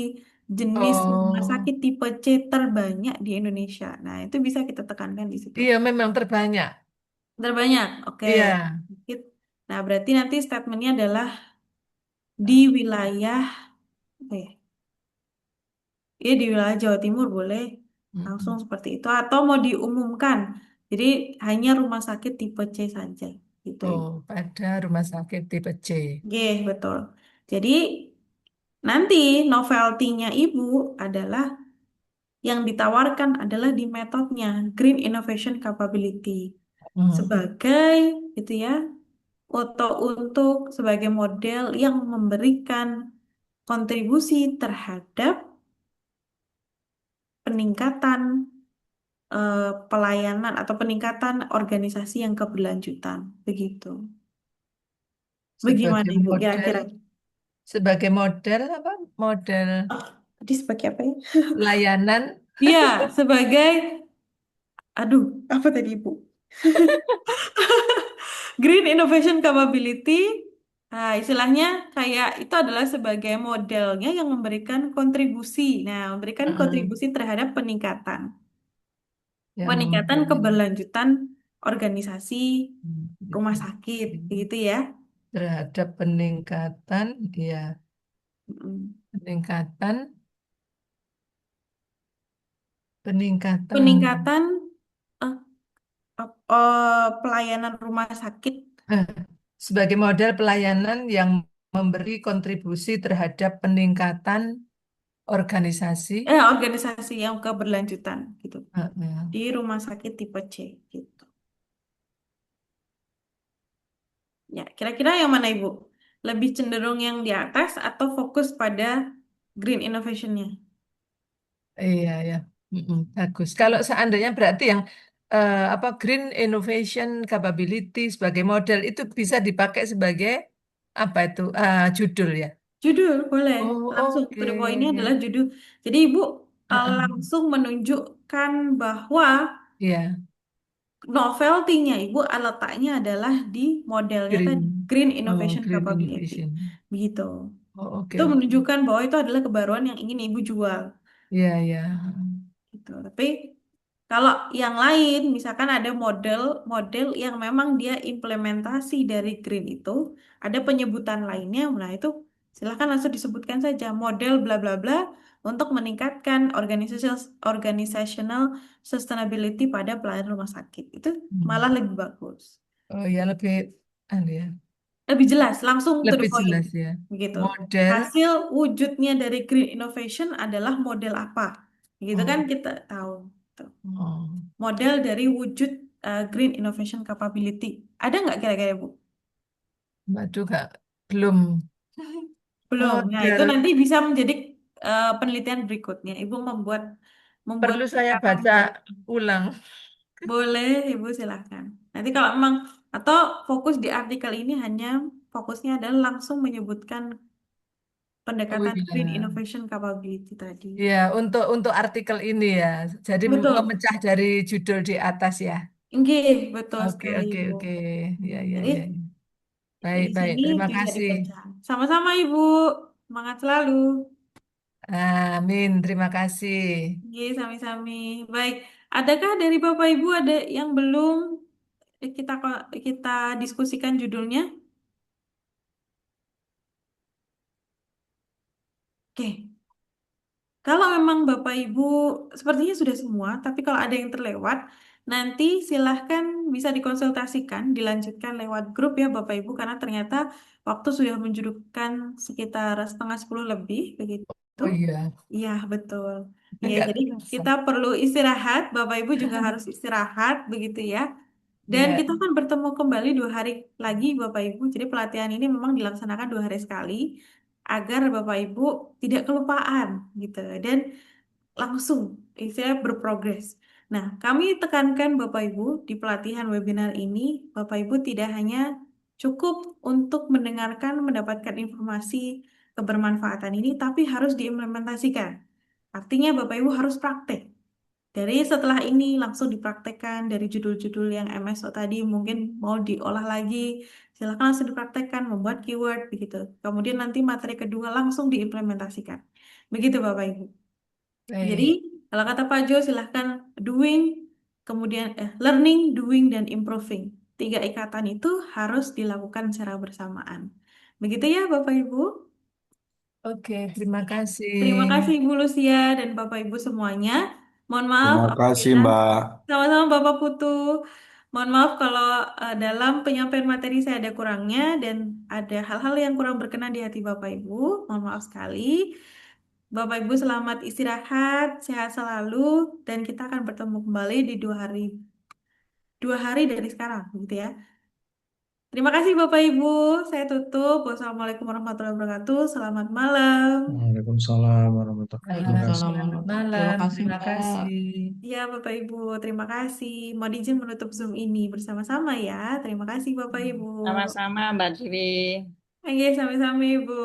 jenis rumah Oh, sakit tipe C terbanyak di Indonesia. Nah, itu bisa kita tekankan di situ. iya memang terbanyak. Terbanyak, oke. Iya. Nah, berarti nanti statementnya adalah di wilayah, apa ya? Ya, di wilayah Jawa Timur boleh langsung Mm-mm. seperti itu atau mau diumumkan. Jadi hanya rumah sakit tipe C saja gitu. Oh, pada rumah sakit tipe C. Oke, betul. Jadi nanti novelty-nya Ibu adalah yang ditawarkan adalah di metodenya Green Innovation Capability Hmm. sebagai gitu ya, untuk sebagai model yang memberikan kontribusi terhadap peningkatan pelayanan atau peningkatan organisasi yang keberlanjutan begitu. Bagaimana Sebagai Ibu model, kira-kira? sebagai model apa? Model Tadi sebagai apa ya? layanan. Iya, sebagai aduh, apa tadi Ibu? Green Innovation Capability, nah, istilahnya kayak itu adalah sebagai modelnya yang memberikan kontribusi. Nah, memberikan Heeh. kontribusi terhadap peningkatan, Yang peningkatan memberi keberlanjutan organisasi rumah sakit, kontribusi begitu ya. terhadap peningkatan, ya, Mm. peningkatan, peningkatan. Peningkatan eh, pelayanan rumah sakit, Eh, sebagai model pelayanan yang memberi kontribusi terhadap peningkatan organisasi. organisasi yang keberlanjutan gitu Heeh. di rumah sakit tipe C gitu. Ya, kira-kira yang mana Ibu? Lebih cenderung yang di atas atau fokus pada green innovation-nya? Iya, ya. Mm-mm, bagus. Kalau seandainya berarti yang apa Green Innovation Capability sebagai model itu bisa dipakai sebagai apa itu judul ya. Judul boleh Oh, langsung oke. to the point ini adalah judul. Jadi Ibu Heeh. langsung menunjukkan bahwa Iya, novelty-nya Ibu letaknya adalah di modelnya tadi Green. Green Oh, Innovation Green Capability. Innovation. Begitu. Oh, Itu oke, oke. menunjukkan bahwa itu adalah kebaruan yang ingin Ibu jual. Iya, iya. Gitu. Tapi kalau yang lain, misalkan ada model-model yang memang dia implementasi dari green itu, ada penyebutan lainnya, nah itu silahkan langsung disebutkan saja model bla bla bla untuk meningkatkan organizational sustainability pada pelayanan rumah sakit. Itu malah Hmm. lebih bagus. Oh ya lebih ya, Lebih jelas, langsung to the lebih point. jelas ya. Begitu. Model. Hasil wujudnya dari green innovation adalah model apa? Gitu kan Oh, kita tahu. Tuh. oh. Model dari wujud Green Innovation Capability. Ada nggak kira-kira Bu? Waduh, Kak, belum. Belum. Nah, itu Model. nanti bisa menjadi penelitian berikutnya. Ibu membuat membuat Perlu saya beberapa baca ulang. boleh, Ibu silahkan. Nanti kalau memang atau fokus di artikel ini hanya fokusnya adalah langsung menyebutkan Oh pendekatan Green iya. Innovation Capability tadi. Ya, untuk artikel ini ya. Jadi Betul. memecah dari judul di atas ya. Nggih, betul Oke, sekali, oke, Ibu. oke. Ya, ya, Jadi ya. Baik, di baik. sini Terima bisa kasih. dibaca. Sama-sama, Ibu. Semangat selalu. Amin. Terima kasih. Oke, sami-sami. Baik, adakah dari Bapak Ibu ada yang belum kita kita diskusikan judulnya? Oke, kalau memang Bapak Ibu sepertinya sudah semua, tapi kalau ada yang terlewat, nanti silahkan bisa dikonsultasikan, dilanjutkan lewat grup ya Bapak Ibu, karena ternyata waktu sudah menjuruskan sekitar setengah 10 lebih, begitu. Oh iya, Iya, betul. Ya, nggak jadi terasa. kita perlu istirahat, Bapak Ibu juga harus istirahat, begitu ya. Dan Iya. kita akan bertemu kembali 2 hari lagi, Bapak Ibu. Jadi pelatihan ini memang dilaksanakan 2 hari sekali, agar Bapak Ibu tidak kelupaan, gitu. Dan langsung, istilahnya berprogres. Nah, kami tekankan Bapak Ibu di pelatihan webinar ini, Bapak Ibu tidak hanya cukup untuk mendengarkan, mendapatkan informasi kebermanfaatan ini, tapi harus diimplementasikan. Artinya Bapak Ibu harus praktek. Dari setelah ini langsung dipraktekkan dari judul-judul yang MSO tadi mungkin mau diolah lagi, silakan langsung dipraktekkan, membuat keyword begitu. Kemudian nanti materi kedua langsung diimplementasikan. Begitu Bapak Ibu. Jadi Baik. kalau kata Pak Jo silahkan doing, kemudian learning, doing, dan improving. Tiga ikatan itu harus dilakukan secara bersamaan. Begitu ya Bapak Ibu. Oke, terima kasih. Terima kasih Ibu Lucia dan Bapak Ibu semuanya. Mohon maaf Terima kasih, apabila Mbak. sama-sama Bapak Putu. Mohon maaf kalau dalam penyampaian materi saya ada kurangnya dan ada hal-hal yang kurang berkenan di hati Bapak Ibu. Mohon maaf sekali. Bapak Ibu selamat istirahat, sehat selalu, dan kita akan bertemu kembali di 2 hari dari sekarang, gitu ya. Terima kasih Bapak Ibu. Saya tutup. Wassalamualaikum warahmatullahi wabarakatuh. Selamat malam. Waalaikumsalam warahmatullahi wabarakatuh. Terima kasih. Waalaikumsalam Selamat warahmatullahi wabarakatuh. Terima malam, kasih, terima Mbak. kasih. Ya, Bapak Ibu, terima kasih. Mau izin menutup Zoom ini bersama-sama ya. Terima kasih Bapak Ibu. Sama-sama Mbak Dewi. Oke, sampai-sampai Ibu.